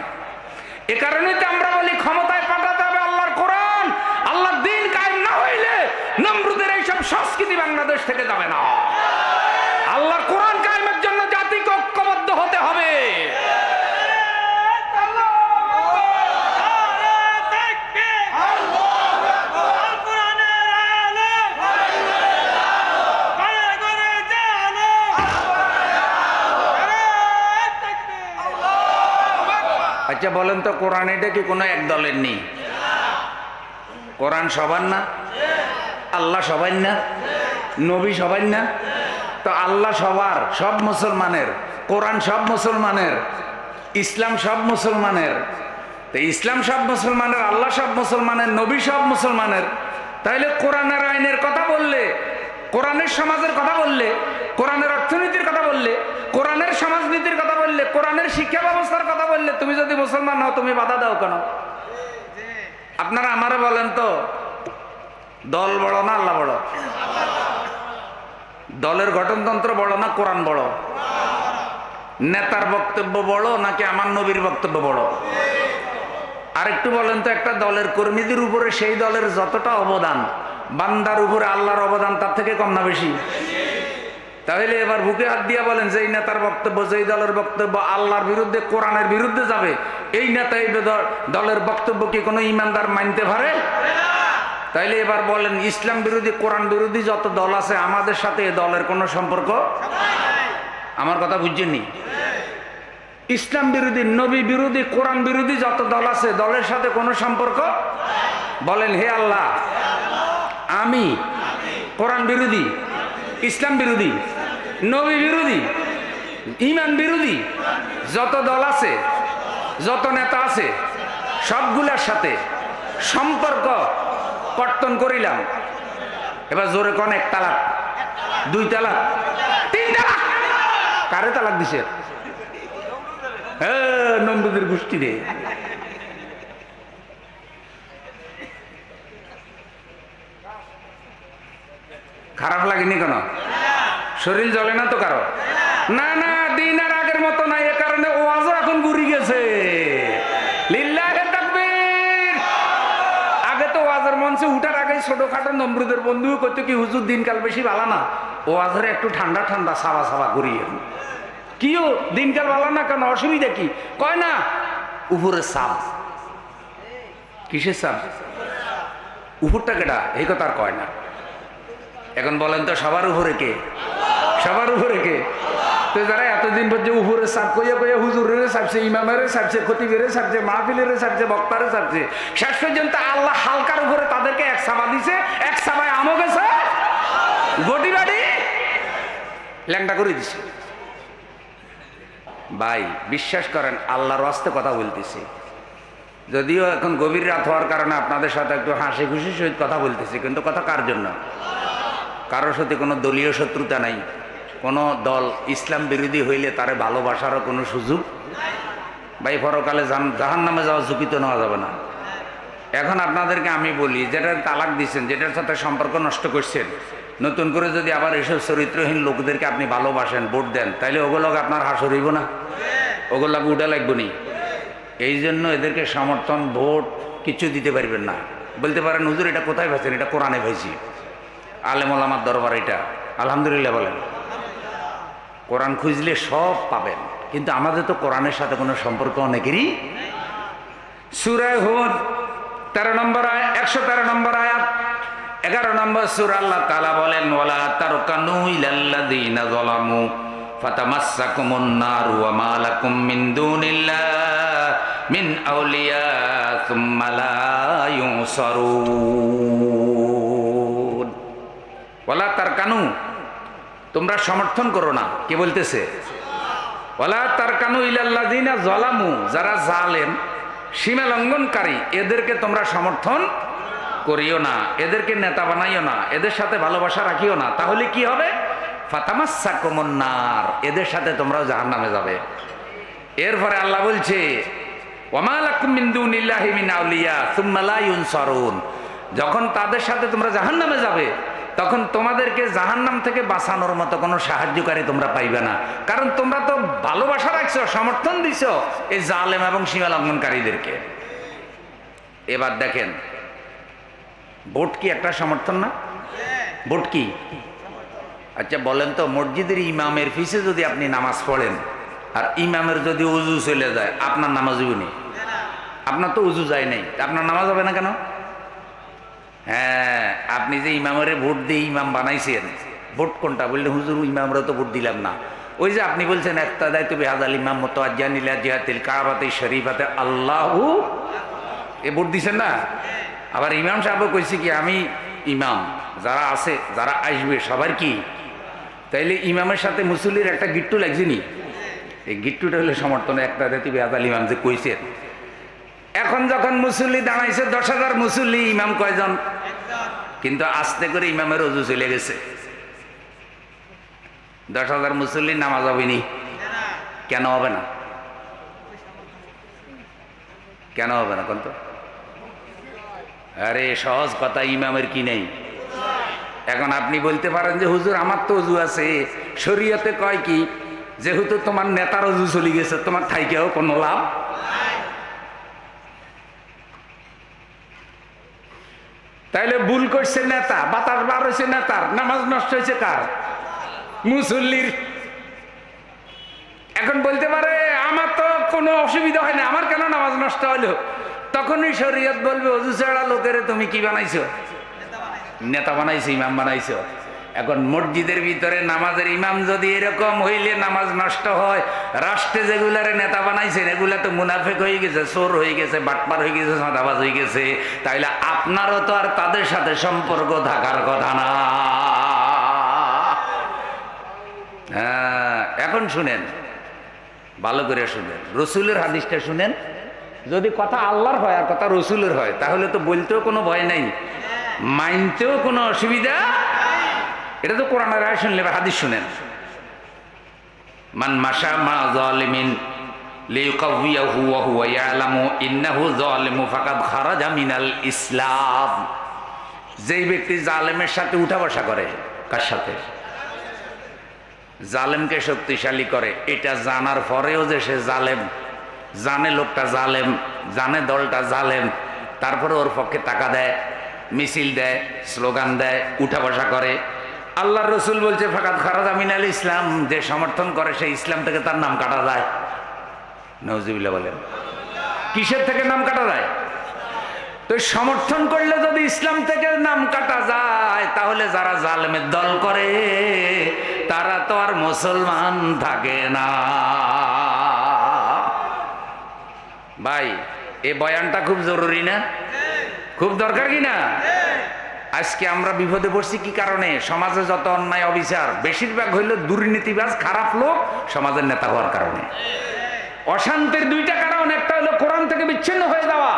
এ কারণেই তো আমরা বলি ক্ষমতায় পাঠাতে হবে আল্লাহর কোরআন। আল্লাহর দ্বীন কায়েম না হইলে নমরুদের এইসব সংস্কৃতি বাংলাদেশ থেকে যাবে না। আল্লাহর কোরআন কায়েমের জন্য জাতিকে ঐক্যবদ্ধ হতে হবে। আচ্ছা বলেন তো, কোরআন এটা কি কোনো এক দলের নেই? কোরআন সবার না? আল্লাহ সবার না? নবী সবার না? তো আল্লাহ সবার, সব মুসলমানের, কোরআন সব মুসলমানের, ইসলাম সব মুসলমানের। তো ইসলাম সব মুসলমানের, আল্লাহ সব মুসলমানের, নবী সব মুসলমানের। তাহলে কোরআনের আইনের কথা বললে, কোরআনের সমাজের কথা বললে, কোরআনের অর্থনীতির কথা বললে, কোরআনের সমাজনীতির কথা বললে, কোরআনের শিক্ষা ব্যবস্থার কথা বললে, তুমি যদি মুসলমান হও তুমি বাধা দাও কেন? আপনারা আমারে বলেন তো, দল বড় না আল্লাহ বড়? দলের গঠনতন্ত্র বড় না কোরআন বড়? নেতার বক্তব্য বড় নাকি আমার নবীর বক্তব্য বড়? আর একটু বলেন তো, একটা দলের কর্মীদের উপরে সেই দলের যতটা অবদান, বান্দার উপরে আল্লাহর অবদান তার থেকে কম না বেশি? তাহলে এবার বুকে হাত দিয়ে বলেন, যে এই নেতার বক্তব্য, যেই দলের বক্তব্য আল্লাহর বিরুদ্ধে, কোরআনের বিরুদ্ধে যাবে, এই নেতা এই দলের বক্তব্য কি কোনো ইমানদার মানতে পারে? তাইলে এবার বলেন, ইসলাম বিরোধী, কোরআন বিরোধী যত দল আছে, আমাদের সাথে এ দলের কোনো সম্পর্ক? আমার কথা বুঝছেননি? ইসলাম বিরোধী, নবী বিরোধী, কোরআন বিরোধী যত দল আছে, দলের সাথে কোনো সম্পর্ক? বলেন, হে আল্লাহ, আমি কোরআন বিরোধী, ইসলাম বিরোধী, নবী বিরোধী, ঈমান বিরোধী যত দল আছে, যত নেতা আছে, সবগুলোর সাথে সম্পর্ক কর্তন করিলাম। এবার জোরে কোন, এক তালাক, দুই তালাক, তিন তালাক? কারে তালাক দিছে? নমরুদের গোষ্ঠী রে। খারাপ লাগেনি কেন? শরীর জ্বলে না তো কারো? না না, দিন আর আগের মতো নাই। এ কারণে ওয়াজও এখন ঘুরে গেছে। লিল্লাহে তাকবীর। আগে তো ওয়াজের মঞ্চে উঠার আগে ছোটখাটো নমরুদের বন্ধু কইতো কি, হুজুর দিনকাল বেশি ভালো না, ওয়াজের একটু ঠান্ডা ঠান্ডা সাবা সাবা ঘুরিয়ে। কিও দিনকাল ভালো না কেন, অসুবিধা কি? কয় না উপরে সাপ। কিসের সাপ? উপরটা কেটা, এই কথা আর কয় না। এখন বলেন তো, সবার উপরে কে? সবার উপরে কে? তো যারা এতদিন পর্যন্ত উপরে সাপ কইয়া কইয়া হুজুরের সাপছে, ইমামের সাপছে, খতিবের সাপছে, মাহফিলের সাপছে, বক্তারে সাপছে, শেষ পর্যন্ত আল্লাহ হালকার উপরে তাদেরকে এক সাবা দিছে। এক সাবায় আমও গেছে, গটি বাড়ি ল্যাংটা করে দিছে। ভাই বিশ্বাস করেন, আল্লাহর রাস্তে কথা বলতেছি, যদিও এখন গভীর রাত হওয়ার কারণে আপনাদের সাথে একটু হাসি খুশির সহিত কথা বলতেছি, কিন্তু কথা কার জন্য? কারোর সাথে কোনো দলীয় শত্রুতা নাই। কোনো দল ইসলাম বিরোধী হইলে তারে ভালোবাসারও কোনো সুযোগ ভাই। পরকালে জাহান্নামে যাওয়া ঝুঁকি তো নেওয়া যাবে না। এখন আপনাদেরকে আমি বলি, যেটার তালাক দিচ্ছেন, যেটার সাথে সম্পর্ক নষ্ট করছেন, নতুন করে যদি আবার এসব চরিত্রহীন লোকদেরকে আপনি ভালোবাসেন, ভোট দেন, তাইলে ওগুলোকে আপনার হাসর হইব না? ওগুলোকে উঠে লাগবো নি? এই জন্য এদেরকে সমর্থন, ভোট কিছু দিতে পারবেন না। বলতে পারেন, হুজুর এটা কোথায় পাইছেন? এটা কোরআনে পাইছি, আলেম ওলামার দরবার এটা। আলহামদুলিল্লাহ বলেন। কোরআন খুঁজলে সব পাবেন, কিন্তু আমাদের তো কোরআনের সাথে কোনো সম্পর্ক অনেকেরই। সূরা হুদ 13 নম্বর আয়াত, 113 নম্বর আয়াত, 11 নম্বর সূরা, আল্লাহ তাআলা বলেন, ওয়ালা তারকানু ইলাল্লাযীনা যালামু ফাতামাসসাকুমুন নারু ওয়া মা লাকুম মিন দুনিল্লাহি মিন আউলিয়া সুম্মা লা ইউনসারুন। ওয়ালা তারকানু, তোমরা সমর্থন করো না। কে বলতেছে? ওয়ালা তারকানু ইলাল্লাযীনা যালামু, যারা জালেম, সীমা লঙ্ঘনকারী, এদেরকে তোমরা সমর্থন করিও না, এদেরকে নেতা বানাইও না, এদের সাথে ভালোবাসা রাখিও না। তাহলে কি হবে? ফাতামাসসাকুমুন নার, এদের সাথে তোমরাও জাহান্নামে যাবে। এরপরে আল্লাহ বলছে, ওয়া মা লাকুম মিন দুনিল্লাহি মিন আউলিয়া সুম্মা লা ইউনসারুন। যখন তাদের সাথে তোমরা জাহান্নামে যাবে, তখন তোমাদেরকে জাহান্নাম থেকে বাঁচানোর মতো কোনো সাহায্যকারী তোমরা পাইবে না, কারণ তোমরা তো ভালোবাসা রাখছো, সমর্থন দিছো এই জালেম এবং সীমা লঙ্ঘনকারীদেরকে। এবার দেখেন, ভোট কি একটা সমর্থন না? ভোট কি? আচ্ছা বলেন তো, মসজিদের ইমামের পিছে যদি আপনি নামাজ পড়েন আর ইমামের যদি উজু চলে যায়, আপনার নামাজ হবে না? আপনার তো উজু যায় নাই, আপনার নামাজ হবে না কেন? হ্যাঁ, আপনি যে ইমামের ভোট দিয়ে ইমাম বানাইছেন, ভোট কোনটা বললে হুজুর ইমামরা তো ভোট দিলাম না। ওই যে আপনি বলছেন একটা দায়িত্ব বেহাদাল ইমাম মতো আজ্জানিলা জিহাতিল কাবাতে শরীফাতে আল্লাহু, এ ভোট দিছেন না? আবার ইমাম সাহেব কইছে কি আমি ইমাম, যারা আছে যারা আসবে সবার কি, তাইলে ইমামের সাথে মুসল্লির একটা গিট্টু লাগছে নি? এই গিট্টুটা হলে সমর্থন একটা দায়িত্ব বেহাদাল ইমাম যে কইছেন। এখন যখন মুসল্লি দাঁড়াইছে 10,000 মুসল্লি, ইমাম কয়জন? কিন্তু আস্তে করে ইমামের ওযু চলে গেছে। 10,000 মুসল্লি নামাজ হবে নি? কেন হবে না? কেন হবে না কোন? আরে সহজ কথা, ইমামের কি নেই? এখন আপনি বলতে পারেন যে হুজুর আমার তো ওযু আছে, শরীয়তে কয় কি, যেহেতু তোমার নেতার ওযু চলে গেছে তোমার থাইকেও কোনো লাভ। তাইলে ভুল করছে নেতা, বাতাস বার হয়েছে নেতার, নামাজ নষ্ট হয়েছে কার? মুসল্লির। এখন বলতে পারে আমার তো কোনো অসুবিধা হয় না, আমার কেন নামাজ নষ্ট হলো? তখনই শরীয়ত বলবে ওযু ছাড়া লোকের তুমি কি বানাইছো? নেতা বানাইছো, ইমাম বানাইছো। এখন মসজিদের ভিতরে নামাজের ইমাম যদি এরকম হইলে নামাজ নষ্ট হয়, রাষ্ট্রে যেগুলারে নেতা বানাইছেন এগুলা তো মুনাফিক হয়ে গেছে, চোর হয়ে গেছে, বাটপার হয়ে গেছে, সাদাবাজ হয়ে গেছে। তাইলে আপনারও তো আর তাদের সাথে সম্পর্ক থাকার কথা না। হ্যাঁ, এখন শুনেন, ভালো করে শুনেন, রসুলের হাদিসটা শুনেন। যদি কথা আল্লাহর হয় আর কথা রসুলের হয়, তাহলে তো বলতেও কোনো ভয় নাই, মানতেও কোনো অসুবিধা। এটা তো কোরআনের আয়াত শুনলে, হাদিস শুনেন। মান মাশা মা যালিমিন লিইকাউইয়াহু ওয়া হুয়া ইয়ালামু ইন্নাহু যালিমু ফাকাদ খারাজা মিনাল ইসলাম। যেই ব্যক্তি জালেমের সাথে উঠা বসা করে, কার সাথে? জালেমকে শক্তিশালী করে, এটা জানার পরেও যে সে জালেম, জানে লোকটা জালেম, জানে দলটা জালেম, তারপরে ওর পক্ষে টাকা দেয়, মিছিল দেয়, স্লোগান দেয়, উঠা বসা করে। আল্লাহর রসুল বলছে ফাকাদ খারাজা মিনাল ইসলাম, যে সমর্থন করে সেই ইসলাম থেকে তার নাম কাটা যায়। নাউজুবিল্লাহ বলেন। কিসের থেকে নাম কাটা যায়? তো সমর্থন করলে যদি ইসলাম থেকে নাম কাটা যায়, তাহলে যারা জালেমের দল করে তারা তো আর মুসলমান থাকে না। ভাই, এই বয়ানটা খুব জরুরি না? খুব দরকার কি না? আজকে আমরা বিপদে পড়ছি কি কারণে? সমাজে যত অন্যায় অবিচার, বেশিরভাগ হইল দুর্নীতিবাজ, খারাপ লোক সমাজের নেতা হওয়ার কারণে। অশান্তির দুইটা কারণ, একটা হলো কোরআন থেকে বিচ্ছিন্ন হয়ে যাওয়া,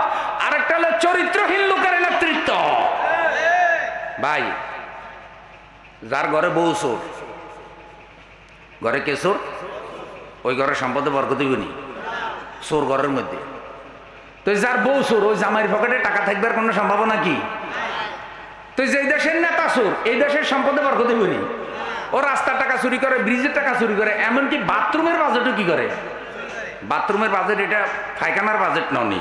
আর একটা হলো চরিত্রহীন লোকের নেতৃত্ব। ভাই, যার ঘরে বউ চোর, ঘরে কে চোর? ওই ঘরের সম্পদে বরকত হইবনি চোর ঘরের মধ্যে। তো যার বউ চোর, ওই জামাইয়ের পকেটে টাকা থাকবার কোনো সম্ভাবনা কি? তো যে দেশের নেতা চোর, এই দেশের সম্পদে বরকত হইবনি। ও রাস্তার টাকা চুরি করে, ব্রিজের টাকা চুরি করে, এমনকি বাথরুমের বাজেটও কি করে? বাথরুমের বাজেট এটা পায়খানার বাজেট ননি,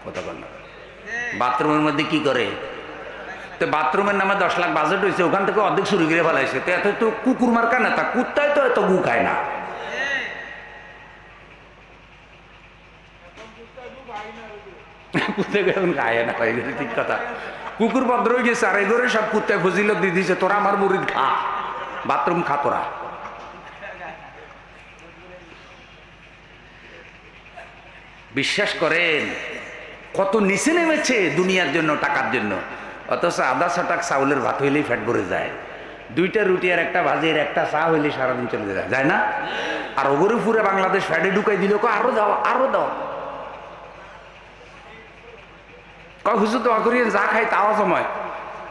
কথা বল না। বাথরুমের মধ্যে কি করে? তো বাথরুমের নামে 10 লাখ বাজেট হয়েছে, ওখান থেকে অর্ধেক চুরি করে ফেলাইছে। তো এত তো কুকুর মার্কা নেতা, কুত্তায় তো এত গু খায় না। কুত্তায় এখন খায় না, ঠিক কথা। কুকুর ভদ্র হয়ে গেছে, আর এগোরে সব কুত্তায় ফজিলত দিয়ে দিয়েছে, তোরা আমার মুরিদ খা, বাথরুম খা তোরা। বিশ্বাস করেন কত নিচে নেমেছে দুনিয়ার জন্য, টাকার জন্য। অথচ আধা ছটাক চাউলের ভাত হইলেই ফ্যাট ভরে যায়, 2টা রুটি আর একটা ভাজির একটা চা হইলে সারাদিন চলে যায়, যায় না? আর ওগরে পুরে বাংলাদেশ ফ্যাটে ঢুকাই দিল, আরো দাও আরো দাও। হুজুর তো করিয়ে যা খাই তাও সময়।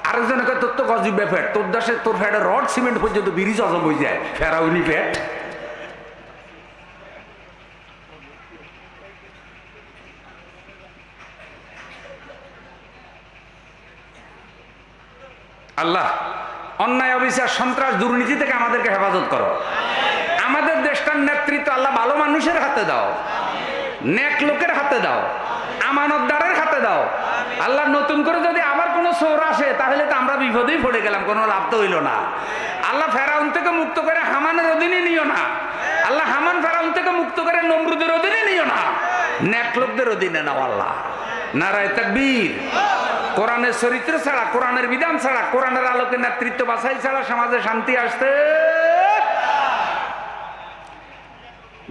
আরেকজনে কয় তোর তো গজিবে ফ্যাট, তোর দেশে তোর ফ্যাটে রড সিমেন্ট পর্যন্ত ব্রিজ অজম হয়ে যায়, ফেরাউনি ফ্যাট। আল্লাহ অন্যায় অবিচার সন্ত্রাস দুর্নীতি থেকে আমাদেরকে হেফাজত করো। আমাদের দেশটার নেতৃত্ব আল্লাহ ভালো মানুষের হাতে দাও, নেক লোকের হাতে দাও, আমানতদারের হাতে দাও। আল্লাহ নতুন করে যদি আবার কোনো চোর আসে তাহলে তো আমরা বিপদেই পড়ে গেলাম, কোনো লাভ তো হইল না। আল্লাহ ফেরাউন থেকে মুক্ত করে হামানের অধীনে নিও না। আল্লাহ হামান ফেরাউন থেকে মুক্ত করে নমরুদের অধীনে নিও না, নেক লোকদের অধীনে নাও আল্লাহ। নারায়ে তাকবীর। কোরআনের চরিত্র ছাড়া, কোরআনের বিধান ছাড়া, কোরআনের আলোকে নেতৃত্ব বাছাই ছাড়া সমাজে শান্তি আসতে।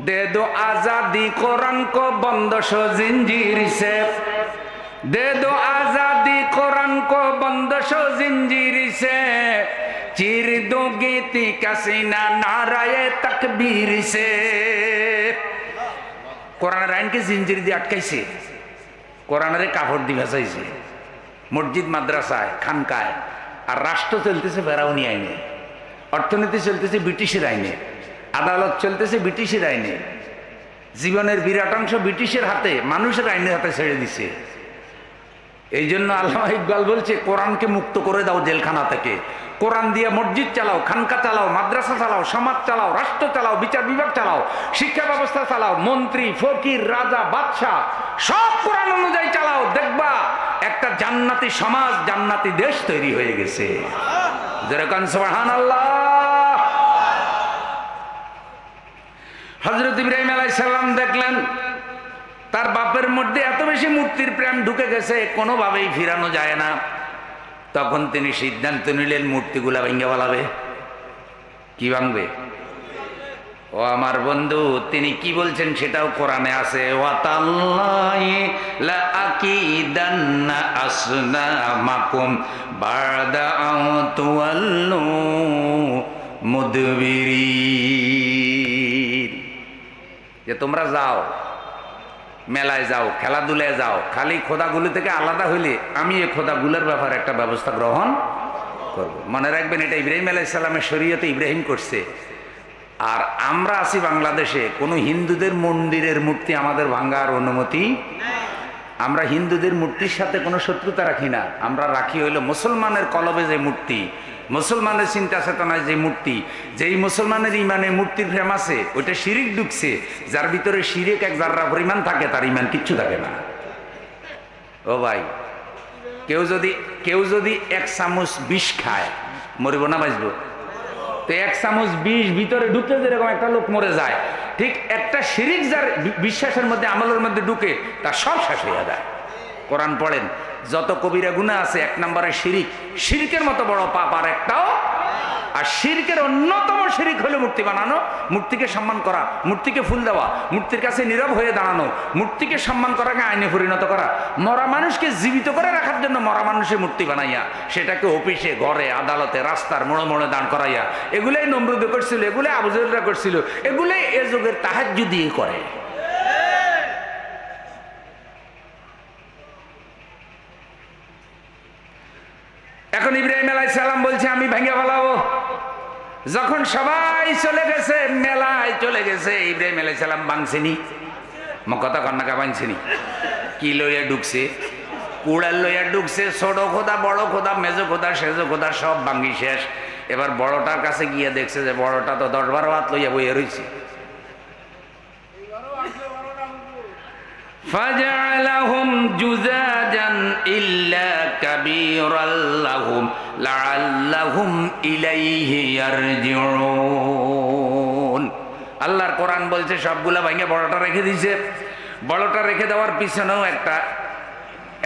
दे दो आजादी कुरान को बंदश जिंजीर से, दे दो आजादी कुरान को बंदश जिंजीर से, चीर दोगे तीखा सीना नाराए तकबीर से। কোরআনের আইনকে জিঞ্জির দিয়ে আটকাইছে, কোরআনের কাপড় দিয়ে ভাসাইছে মসজিদ মাদ্রাসায় খানকায়। আর রাষ্ট্র চলতেছে ফেরাউনি আইনে, অর্থনীতি চলতেছে ব্রিটিশের আইনে, আদালত চলতেছে ব্রিটিশের আইনে, জীবনের বিরাট অংশ ব্রিটিশের হাতে, মানুষের আইনের হাতে ছেড়ে দিছে। এই জন্য আল্লামা ইকবাল বলছে কোরআনকে মুক্ত করে দাও জেলখানা থেকে। কোরআন দিয়ে মসজিদ চালাও, খানকা চালাও, মাদ্রাসা চালাও, সমাজ চালাও, রাষ্ট্র চালাও, বিচার বিভাগ চালাও, শিক্ষা ব্যবস্থা চালাও, মন্ত্রী ফকির রাজা বাদশাহ সব কোরআন অনুযায়ী চালাও। দেখবা একটা জান্নাতি সমাজ, জান্নাতি দেশ তৈরি হয়ে গেছে। যেরকম সুবহানাল্লাহ। হযরত ইব্রাহিম আলাইহিস সালাম দেখলেন তার বাপের মধ্যে এত বেশি মূর্তির প্রেম ঢুকে গেছে, কোনোভাবেই ফিরানো যায় না। তখন তিনি সিদ্ধান্ত নিলেন মূর্তিগুলা ভেঙে ফেলাবে। কি ভাঙবে? ও আমার বন্ধু, তিনি কি বলছেন সেটাও কোরআনে আছে। ওয়াতাল্লাহি লা আকিদান্না আসনামাকুম বা'দা আন তুওয়াল্লু মুদবিরিন। যে তোমরা যাও, মেলায় যাও, খেলাধুলায় যাও, খালি খোদাগুলো থেকে আলাদা হইলে আমি এই খোদাগুলোর ব্যাপারে একটা ব্যবস্থা গ্রহণ করব। মনে রাখবেন, এটা ইব্রাহিম আলাইহিস সালামের শরীয়তে ইব্রাহিম করছে। আর আমরা আছি বাংলাদেশে, কোনো হিন্দুদের মন্দিরের মূর্তি আমাদের ভাঙার অনুমতি। আমরা হিন্দুদের মূর্তির সাথে কোনো শত্রুতা রাখি না, আমরা রাখি হইল মুসলমানের কলবে যে মূর্তি, মুসলমানের চিন্তা চেতনায় যে মূর্তি, যেই মুসলমানের ইমানে মূর্তির প্রেম আছে ওইটা শিরিক ঢুকছে। যার ভিতরে শিরিক এক জাররা পরিমাণ থাকে তার ইমান কিচ্ছু থাকে না। ও ভাই, কেউ যদি এক চামচ বিষ খায় মরিব না বাঁচব? তো এক চামচ বিষ ভিতরে ঢুকলে যেরকম একটা লোক মরে যায়, ঠিক একটা শিরিক যার বিশ্বাসের মধ্যে আমলের মধ্যে ঢুকে তার সব শেষ হয়ে যায়। কোরআন পড়েন, যত কবিরা গুনাহ আছে এক নম্বরে শিরিক, শিরকের মতো বড় পাপ আর একটাও। আর শিরকের অন্যতম শিরিক হলো মূর্তি বানানো, মূর্তিকে সম্মান করা, মূর্তিকে ফুল দেওয়া, মূর্তির কাছে নীরব হয়ে দাঁড়ানো, মূর্তিকে সম্মান করাকে আইনে পরিণত করা, মরা মানুষকে জীবিত করে রাখার জন্য মরা মানুষের মূর্তি বানাইয়া সেটাকে অফিসে, ঘরে, আদালতে, রাস্তার মোড়ে মোড়ে দাঁড় করাইয়া, এগুলোই নমরুদ করছিল, এগুলোই আবু জেহেলরা করছিল, এগুলোই এ যুগের তাহাজ্জুদ দিয়ে করে। এখন ইব্রাহিম আলাইহিস সালাম বলছে আমি ভেঙে ফেলাবো। যখন সবাই চলে গেছে, মেলায় চলে গেছে, ইব্রাহিম আলাইহিস সালাম ভাঙছেনি, কথা কন্যাকা ভাঙছেনি। কি লইয়া ঢুকছে? কুড়াল লইয়া ঢুকছে। ছোট খোদা, বড় খোদা, মেজো খোদা, সেজো খোদা সব ভাঙ্গি শেষ। এবার বড়টার কাছে গিয়ে দেখছে যে বড়টা তো 10-12 হাত লইয়া বইয়া রয়েছে। فجعلهم جذاذا إلا كبيرا لهم لعلهم إليه يرجعون। আল্লাহর কোরআন বলছে সবগুলা ভাঙে বড়টা রেখে দিয়েছে। বড়টা রেখে দেওয়ার পিছনেও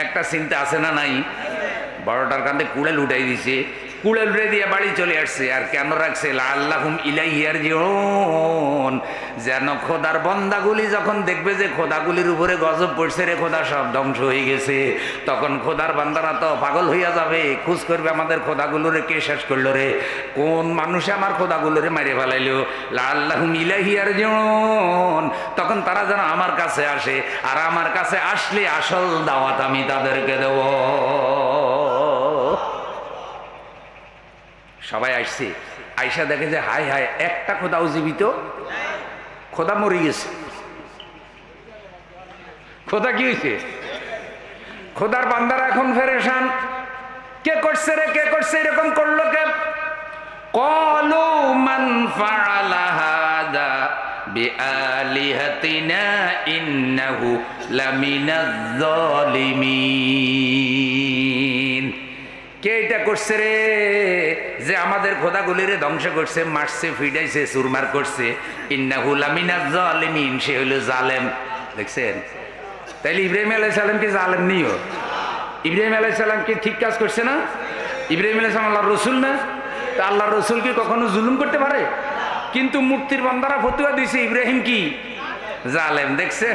একটা চিন্তা আছে না নাই? বড়টার কাঁধে কুড়েল উঠাই দিছে, কুড়েল উঠে দিয়ে বাড়ি চলে আসছে। আর কেন রাখছে? লাআল্লাহুম ইলাইহি ইয়ারজিউন, যেন খোদার বান্দাগুলি যখন দেখবে যে খোদাগুলির উপরে গজব পড়ছে রে, খোদা সব ধ্বংস হয়ে গেছে, তখন খোদার বান্দারা তো পাগল হইয়া যাবে, খোঁজ করবে আমাদের খোদাগুলোরে কে শেষ করলো রে, কোন মানুষে আমার খোদাগুলোরে মারিয়ে ফেলাইলো। লাআল্লাহুম ইলাইহি ইয়ারজিউন, তখন তারা যেন আমার কাছে আসে, আর আমার কাছে আসলে আসল দাওয়াত আমি তাদেরকে দেব। সবাই আসছে, আইসা দেখে যে হায় হায়, একটা খোদাও জীবিত, খোদা মরে গেছে। খোদা কি হয়েছে? খোদার বান্দারা এখন ফেরেশান, কে করছে রে, কে করছে, এরকম করলো কে? ক্বালু মান ফাআলা হাযা বিআলিহাতিনা ইন্নাহু লামিনাজ জালিমিন। কে এটা করছে রে, যে আমাদের খোদাগুলিরে ধ্বংস করছে, মারছে, ফিডাইছে, চুরমার করছে? ইন্নাহু লামিনাজ জালিমিন, সে হলো জালেম। দেখছেন? তাইলে ইব্রাহিম আলাইহিস সালাম কি জালেম নিও? ইব্রাহিম আলাইহিস সালাম কি ঠিক কাজ করছে না? ইব্রাহিম আলাইহিস সালাম আল্লাহর রাসূল না? তা আল্লাহর রাসূল কি কখনো জুলুম করতে পারে? কিন্তু মূর্তির বান্দারা ফতুয়া দিছে ইব্রাহিম কি জালেম। দেখছে?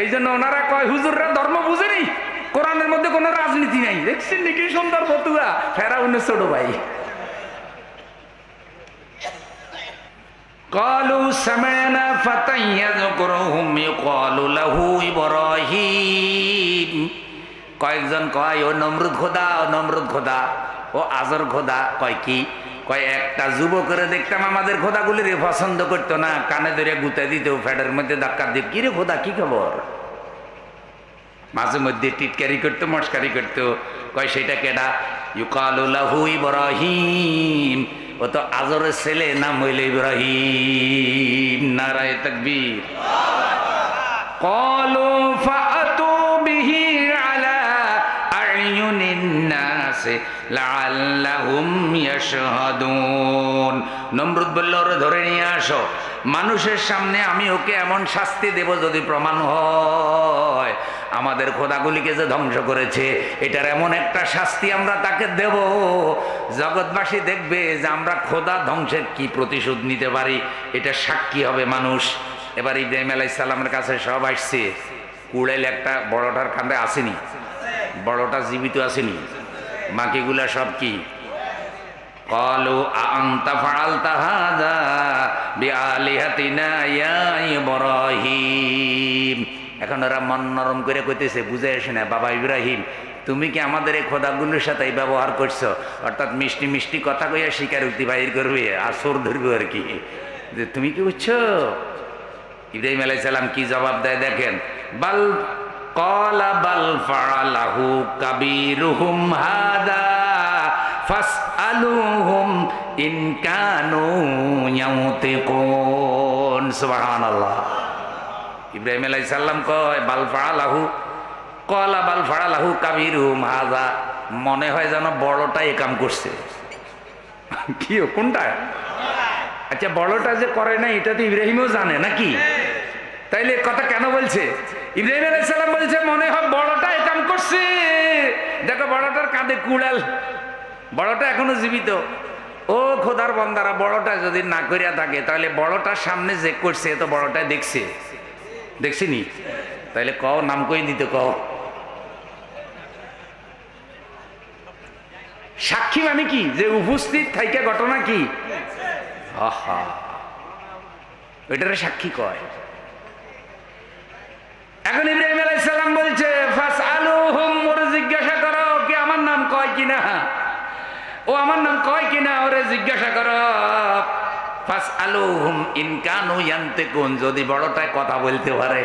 এই জন্য ওনারা কয় হুজুররা ধর্ম বুঝেনি, কোরআনের মধ্যে কোনো রাজনীতি নাই। দেখছেন নাকি সুন্দর ফতুয়া? ফেরাউনের ছোট ভাই। ক্বালু সামি'না ফাতান ইয়াযকুরুহুম ইউকালু লাহু ইব্রাহিম। কয়েকজন কয় ও নমরুদ খোদা, ও নমরুদ খোদা, ও আজর খোদা। কয় কি? কয় একটা যুবকের দেখতাম আমাদের খোদাগুলির পছন্দ করতো না, কানে ধরে গুতা দিত, ফ্যাটের মধ্যে ধাক্কা দিয়ে, কিরে খোদা কি খবর? মাঝে মধ্যে টিটকারি করতো, মস্কারি করতো। কয় সেটা কেডা? ইউকালু লাহু ইব্রাহিম, ও তো আজরের ছেলে, নাম হইল ইব্রাহিম। নারায়ে তাকবীর। ক্বালু ফাআতু বিহি আলা আ'য়ুনিন নাস লাআল্লাহুম ইয়াশহাদুন। নমরুদ বলল, ওরে ধরে নিয়ে আসো, মানুষের সামনে আমি ওকে এমন শাস্তি দেব, যদি প্রমাণ হয় আমাদের খোদাগুলিকে যে ধ্বংস করেছে, এটার এমন একটা শাস্তি আমরা তাকে দেব, জগৎবাসী দেখবে যে আমরা খোদা ধ্বংসের কি প্রতিশোধ নিতে পারি। এটা সাক্ষী হবে মানুষ। এবার ইব্রাহিম আলাইহিস সালামের কাছে সব আসছে। কুড়াইল একটা বড়টার কান্দে আসেনি, বড়টা জীবিত আসেনি, বাকিগুলা সব কি? ক্বালু আ'আনতা ফাআলতা হাযা বিআলিহাতিনা ইয়া ইব্রাহিম। এখন ওরা মন নরম করে কইতেছে, বুঝে আসে না, বাবা ইব্রাহিম তুমি কি আমাদের এই খোদাগুলোর সাথে ব্যবহার করছো? অর্থাৎ মিষ্টি মিষ্টি কথা কইয়া স্বীকারোক্তি বাহির করবে, আসর ধরবে আর কি, যে তুমি কি বুঝছো? ইব্রাহিম আলাইহিস সালাম কি জবাব দেয় দেখেন। বাল ক্বালা বাল ফাআলাহু কাবীরুহুম হাদা ফাসআলুহুম ইন কানু ইয়ানতিকুন। সুবহানাল্লাহ। ইব্রাহিম আলাইহিস সালাম কয় বাল ফাআলাহু, ক্বালা বাল ফাআলাহু কাবীরুহুম হাদা, মনে হয় যেন বড়টা এই কাম করছে। কি কোনটা? আচ্ছা, বড়টা যে করে না এটা তো ইব্রাহিমও জানে নাকি? তাইলে কথা কেন বলছে? ইব্রাহিম আলাইহিস সালাম বলছে মনে হয় বড়টা এই কাম করছে। দেখো বড়টার কাঁধে কুড়াল, বড়টা এখনো জীবিত। ও খোদার বান্দারা, বড়টা যদি না করিয়া থাকে তাহলে বড়টার সামনে যে করছে তো বড়টা দেখছে, দেখছিনি? তাইলে কও, নাম কই দিতে কও। সাক্ষী মানে কি? যে উপস্থিত থাইকা ঘটনা কি? আহা, ওইটারে সাক্ষী কয়। এখন ইব্রাহিম আলাইহিস সালাম বলছে ফাসআলুহুম, ওরে জিজ্ঞাসা করো কি আমার নাম কয় কিনা, ও আমার নাম কয় কিনা, ওরে জিজ্ঞাসা করো। ফাসআলুহুম ইন কানু ইয়ানতিকুন, যদি বড়টায় কথা বলতে পারে।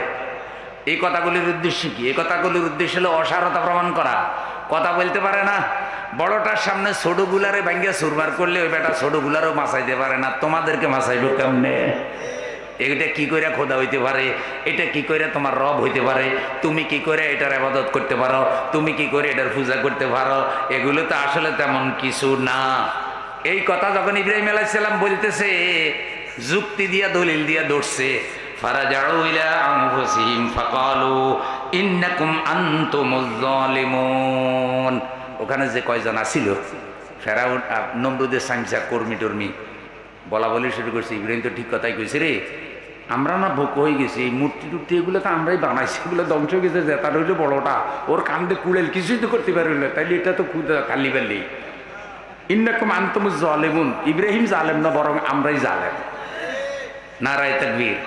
এই কথাগুলির উদ্দেশ্য কি? এই কথাগুলির উদ্দেশ্য হলো অসারতা প্রমাণ করা। কথা বলতে পারে না, বড়টার সামনে ছোটগুলারে ভাঙ্গিয়া সুরবার করলে ওই বেটা ছোটগুলারও মাসাইতে পারে না, তোমাদেরকে মাসাইব কেমনে? এটা কি করে খোদা হইতে পারে? এটা কি করে তোমার রব হইতে পারে? তুমি কি করে এটার ইবাদত করতে পারো? তুমি কি করে এটার পূজা করতে পারো? এগুলো তো আসলে তেমন কিছু না। এই কথা যখন ইব্রাহিম আলাইহিস সালাম বলতেছে, যুক্তি দিয়া দলিল দিয়া দৌড়ছে। ফারাজাউ ইলা আনফুসিহিম ফাকালু ইন্নাকুম আনতুমুজ জালিমুন। ওখানে যে কয়জন আছিল, ফেরাউন নমরুদের সাংসা কর্মী টর্মী বলা বলি শুরু করছে, ইব্রাহিম তো ঠিক কথাই কইছে রে, আমরা না ভোক হয়ে গেছি, এই মূর্তি টুর্তি এগুলো তো আমরাই বানাইছি, এগুলো ধ্বংস হয়ে গেছে, জেতার হইলো বড়টা, ওর কান্দে কুড়েল কিছুই তো করতে পারল না, তাইলে এটা তো খুদ খালি পারলি। ইন্নাকুম আনতুমুজ জালিমুন, ইব্রাহিম জালেম না, বরং আমরাই জালেম। নারায়ে তাকবীর,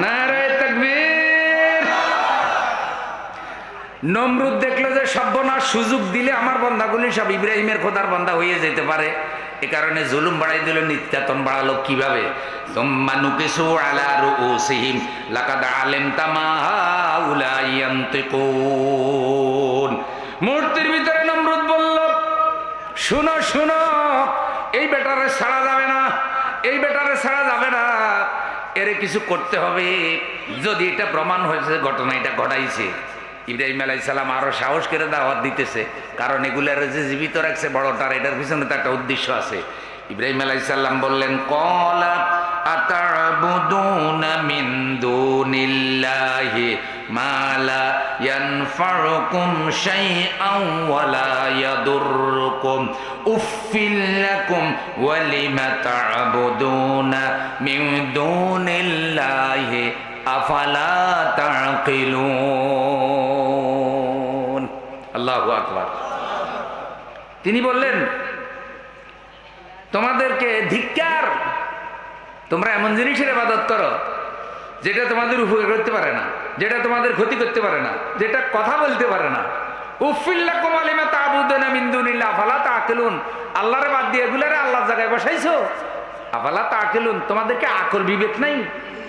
নারায়ে তাকবীর। নমরুদ দেখলো যে সর্বনাশ, সুযোগ দিলে আমার বান্দাগুলি সব ইব্রাহিমের খোদার বান্দা হয়ে যেতে পারে, এ কারণে জুলুম বাড়াই দিল, নির্যাতন বাড়ালো। কিভাবে? সুম্মা নুকিসু আলা রুউসিহিম লাকাদ আলিমতা মা হাউলাই ইয়ানতিকুন। মূর্তির ভিতরে নমরুদ বলল, শুনো শুনো, এই বেটারে ছাড়া যাবে না, এই বেটারে ছাড়া যাবে না, এর কিছু করতে হবে। যদি এটা প্রমাণ হয়েছে ঘটনা এটা ঘটাইছে, ইব্রাহিম আলাইহিস সালাম আরো সাহস করে দাওয়াত দিতেছে, কারণ এগুলার যে জীবিত রাখছে বড়টার, এটার পিছনে তো একটা উদ্দেশ্য আছে। ইব্রাহিম আলাইহিস সালাম বললেন, ক্বালা আতা'বুদুনা মিন দুনিল্লাহি মা লা ইয়ানফাউকুম শাইআন ওয়া লা ইয়াদুররুকুম উফফিল লাকুম ওয়া লিমা তা'বুদুনা মিন দুনিল্লাহি আফালা তা'কিলুন। আল্লাহু আকবার। তিনি বললেন, তোমাদেরকে ধিক্কার, তোমরা এমন জিনিসের ইবাদত করো যেটা তোমাদের উপকার করতে পারে না, যেটা তোমাদের ক্ষতি করতে পারে না, যেটা কথা বলতে পারে না। উফফিল লাকুম ওয়া লিমা তা'বুদুনা মিন দুনিল্লাহি আফালা তা'কিলুন। আল্লাহরে বাদ দিয়ে এগুলারে আল্লাহর জায়গায় বসাইছো, আফালা তা'কিলুন, তোমাদেরকে আকল বিবেক নাই,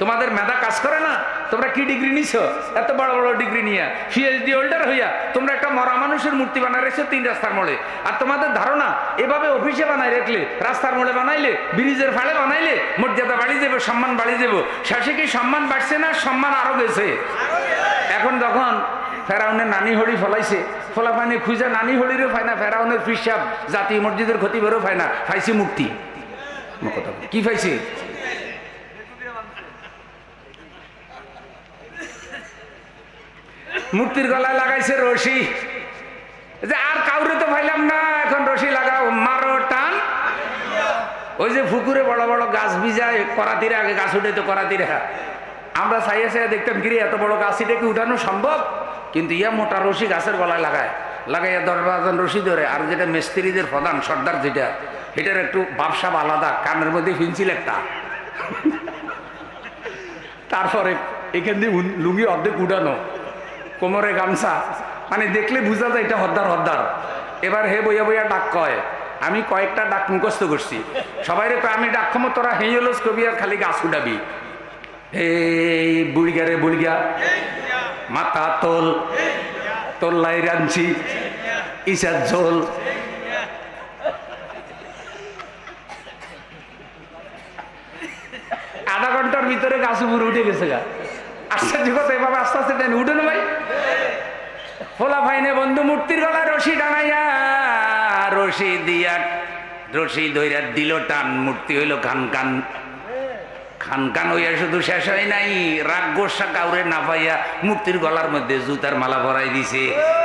তোমাদের মেধা কাজ করে না। তোমরা কি ডিগ্রি নিছো? এত বড় বড় ডিগ্রি নিয়ে পিএইচডি হোল্ডার হইয়া তোমরা একটা মরা মানুষের মূর্তি বানায় রেখেছো 3 রাস্তার মোড়ে। আর তোমাদের ধারণা এভাবে অফিসে বানায় রাখলে, রাস্তার মোড়ে বানাইলে, ব্রিজের ফাড়ে বানাইলে মর্যাদা বাড়ি যাবে, সম্মান বাড়ি যাবো। শেষে কি সম্মান বাড়ছে না? সম্মান আরো গেছে। এখন যখন ফেরাউনের নানি হড়ি ফলাইছে, ফলাফানি খুঁজে নানি হড়িরও ফায় না, ফেরাউনের পিসাব জাতীয় মসজিদের ক্ষতি বেরো ফায় না, ফাইছে মূর্তি। কি পাইছে? মূর্তির গলায় লাগাইছে রশি, যে আর কাউরে তো পাইলাম না, এখন রশি লাগাও, মারো টান। ওই যে পুকুরে বড় বড় গাছ বিজায় করাতিরা, আগে গাছ উঠে করাতিরা, আমরা চাইয়া চাইয়া দেখতাম গিরি এত বড় গাছ এটা কি উঠানো সম্ভব? কিন্তু ইয়া মোটা রশি গাছের গলায় লাগায়, লাগাইয়া 10-12 রশি ধরে। আর যেটা মিস্ত্রিদের প্রধান সর্দার, যেটা এটার একটু বাপসাপ আলাদা, কানের মধ্যে ফিনছিল একটা, তারপরে এখান দিয়ে লুঙ্গি অর্ধেক উঠানো, কোমরে গামছা, মানে দেখলে বুঝা যায় এটা হদ্দার হদ্দার। এবার হে বইয়া বইয়া ডাক কয়, আমি কয়েকটা ডাক মুখস্থ করছি, সবাই রে আমি ডাক ক্ষমতা, তোরা হেঁলস কবি আর খালি গাছ উঠাবি। এই বুড়িগা রে বুড়িগা, মাথা তোল, তোল্লাই রাঞ্চি, ইসার ঝোল। আধা ঘন্টার ভিতরে গাছ উপরে উঠে গেছে গা। আশ্চর্য কথা, এভাবে আস্তে আস্তে টেনে উঠে না ভাই। ফোলা ভাইনে বন্ধু মূর্তির গলায় রশি টানাইয়া, রশি দিয়া রশি ধইরা দিল টান, মূর্তি হইল খান খান। খান খান হইয়া শুধু শেষ হয় নাই, রাগ গোসা কাউরে না পাইয়া মূর্তির গলার মধ্যে জুতার মালা ভরাই দিছে।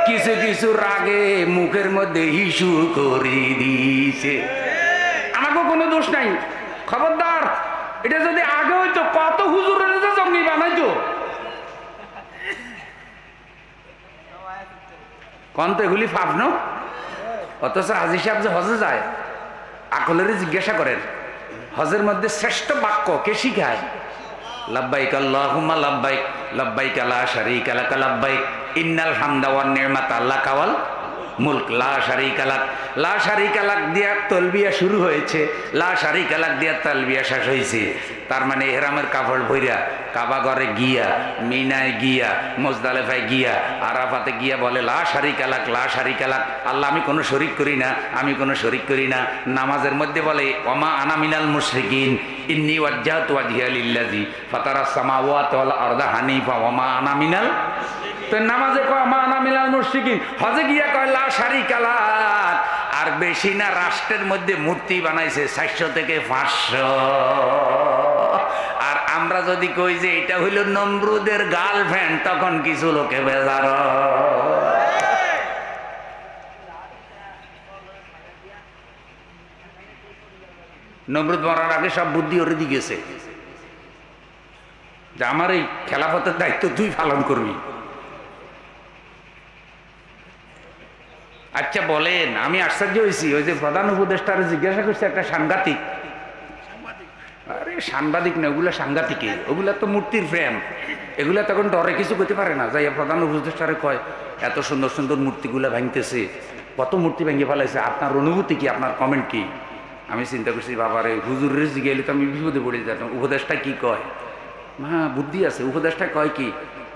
কিছু কিছু রাগে মুখের মধ্যে হিসু করে দিছে। আমাকে কোনো দোষ নাই, খবরদার, এটা যদি আগে হইতো কত হুজুরের জঙ্গি বানাইতো। কন্ত এগুলি ফাফন, অথচ হাজি সাহেব যে হজে যায়, আকলের জিজ্ঞাসা করেন হজের মধ্যে শ্রেষ্ঠ বাক্য কে শিখায়? লাব্বাইক আল্লাহুম্মা লাব্বাইক, লাব্বাইক লা শারীকা লাক লাব্বাইক, ইন্নাল হামদা ওয়ান নি'মাতা লাকা ওয়াল মুলক লা শারীকা লাক। লা শারীকা লাক দিয়া তালবিয়া শুরু হয়েছে, লা শারীকা লাক দিয়া তালবিয়া শেষ হয়েছে। তার মানে ইহরামের কাপড় ভইরা কাবা ঘরে গিয়া, মিনায় গিয়া, মুজদালিফায় গিয়া, আরাফাতে গিয়া বলে লা শারীকা লাক, লা শারীকা লাক, আল্লাহ আমি কোনো শরীক করি না, আমি কোনো শরীক করি না। নামাজের মধ্যে বলে ওমা আনা মিনাল মুশরিকিন, ইন্নী ওয়াজ্জাহতু ওয়াজহিয়া লিল্লাযী ফাতারাস সামাওয়াতি ওয়াল আরদা হানিফা ওমা আনা মিনাল। তো নামাজে কয় মা আনা মিনাল মুশরিকিন, হজে গিয়া কয় লা শারীকা লাক। আর বেশি না, রাষ্ট্রের মধ্যে মূর্তি বানাইছে 400 থেকে 500। আর আমরা যদি কই যে এটা হইল নমরুদের গার্লফ্রেন্ড, তখন কিছু লোকে বেজার। নমরুদ মরার আগে সব বুদ্ধি ওরে দিয়ে গেছে যে আমার এই খেলাফতের দায়িত্ব তুই পালন করবি। আচ্ছা বলেন, আমি আশ্চর্য হয়েছি, ওই যে প্রধান উপদেষ্টার জিজ্ঞাসা করছে একটা সাংঘাতিক, আরে সাংবাদিক না, ওগুলা সাংঘাতিকই, ওগুলা তো মূর্তির প্রেম, এগুলা তখন ডরে কিছু করতে পারে না। যাই প্রধান উপদেষ্টারে কয় এত সুন্দর সুন্দর মূর্তিগুলা ভাঙতেছে, কত মূর্তি ভেঙে ফেলাইছে, আপনার অনুভূতি কি, আপনার কমেন্ট কি? আমি চিন্তা করছি বাবারে, হুজুরের জিজ্ঞাসা তো আমি বিপদে পড়ে যেতাম। উপদেষ্টা কি কয়? হ্যাঁ বুদ্ধি আছে। উপদেষ্টা কয় কি,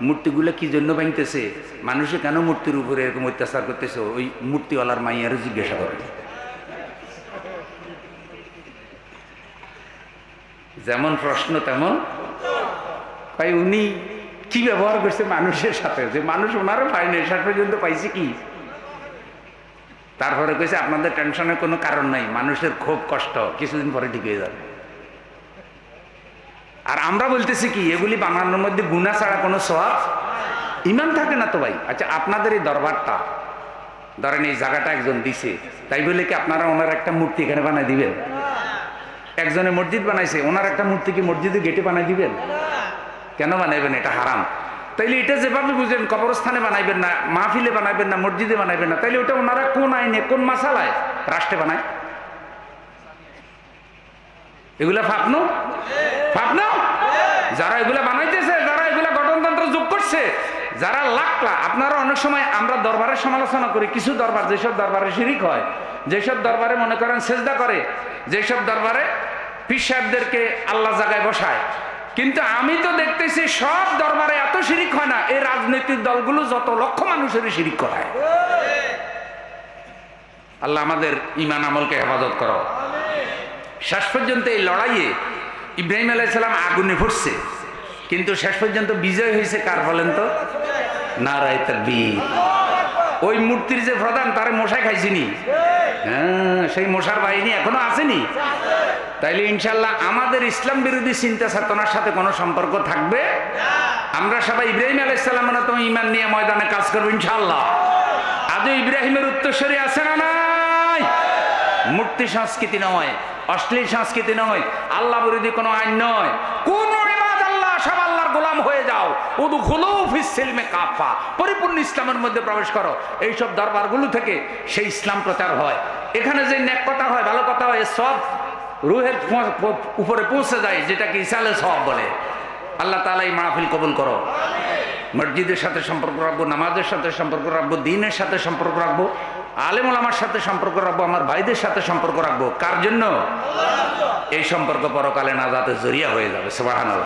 মূর্তিগুলো কি জন্য ভাঙতেছে, মানুষে কেন মূর্তির উপরে এরকম অত্যাচার করতেছে, ওই মূর্তিওয়ালার মাইয়ারে জিজ্ঞাসা করে। যেমন প্রশ্ন তেমন ভাই উনি কি ব্যবহার করছে মানুষের সাথে, যে মানুষ ওনারও পায়নি, শেষ পর্যন্ত পাইছে কি। তারপরে কইছে আপনাদের টেনশনের কোনো কারণ নাই, মানুষের খুব কষ্ট, কিছুদিন পরে ঠিক হয়ে যাবে। আর আমরা বলতেছি কি এগুলি বানানোর মধ্যে গুনাহ ছাড়া কোনো সওয়াব, ইমান থাকে না তো ভাই। আচ্ছা আপনাদের এই দরবারটা ধরেন এই জায়গাটা একজন দিছে, তাই বলে কি আপনারা ওনার একটা মূর্তি এখানে বানাই দিবেন? একজনে মসজিদ বানাইছে, ওনার একটা মূর্তি কি মসজিদে গেটে বানাই দিবেন? কেন বানাইবেন? এটা হারাম। তাইলে এটা যেভাবে বুঝেন কবরস্থানে বানাইবেন না, মাহফিলে বানাইবেন না, মসজিদে বানাইবেন না, তাইলে ওটা ওনারা কোন আইনে কোন মাসালায় রাষ্ট্রে বানায়? এগুলা ফাপনো ফাপনো যারা এগুলা বানাইতেছে, যারা এগুলা গঠনতন্ত্র যোগ করছে, যারা লাখ লাখ। আপনারা অনেক সময় আমরা দরবারের সমালোচনা করি, কিছু দরবার যেসব দরবারে শিরিক হয়, যেসব দরবারে মনে করেন সেজদা করে, যেসব দরবারে পীর সাহেবদেরকে আল্লাহ জায়গায় বসায়, কিন্তু আমি তো দেখতেছি সব দরবারে এত শিরিক হয় না। এই রাজনৈতিক দলগুলো যত লক্ষ মানুষের শিরিক করায়। আল্লাহ আমাদের ঈমান আমলকে হেফাজত করো। শেষ পর্যন্ত এই লড়াইয়ে ইব্রাহিম আলাইহিস সালাম আগুনে ফুটছে, কিন্তু শেষ পর্যন্ত বিজয় হয়েছে কার বলেন তো? নারায়ে তাকবীর। ওই মূর্তির যে প্রধান তারে মশাই খাইছিনি, হ্যাঁ সেই মশার বাহিনী এখনো আসেনি। তাইলে ইনশাল্লাহ আমাদের ইসলাম বিরোধী চিন্তা চেতনার সাথে কোনো সম্পর্ক থাকবে? আমরা সবাই ইব্রাহিম আলাইহিস সালামের মতো ঈমান নিয়ে ময়দানে কাজ করবো ইনশাল্লাহ। আজও ইব্রাহিমের উত্তরসূরি আছে না নাই? মূর্তি সংস্কৃতি নয়, অশ্লীল সংস্কৃতি নয়, আল্লাহ বিরোধী কোনো আইন নয়। কোন আল্লাহ সব আল্লাহর গোলাম হয়ে যাও, উদখুলু ফিস সিলমে কাফা, পরিপূর্ণ ইসলামের মধ্যে প্রবেশ করো। এইসব দরবারগুলো থেকে সেই ইসলাম প্রচার হয়। এখানে যে নেক কথা হয়, ভালো কথা হয়, সব রুহের উপরে পৌঁছে যায়, যেটাকে ইসালে সওয়াব বলে। আল্লাহ তাআলা এই মাহফিল কবুল করো। মসজিদের সাথে সম্পর্ক রাখবো, নামাজের সাথে সম্পর্ক রাখবো, দ্বীনের সাথে সম্পর্ক রাখবো, আলেম ওলামার সাথে সম্পর্ক রাখবো, আমার ভাইদের সাথে সম্পর্ক রাখবো। কার জন্য? এই সম্পর্ক পরকালে নাজাতের জরিয়া হয়ে যাবে। সুবহানাল্লাহ।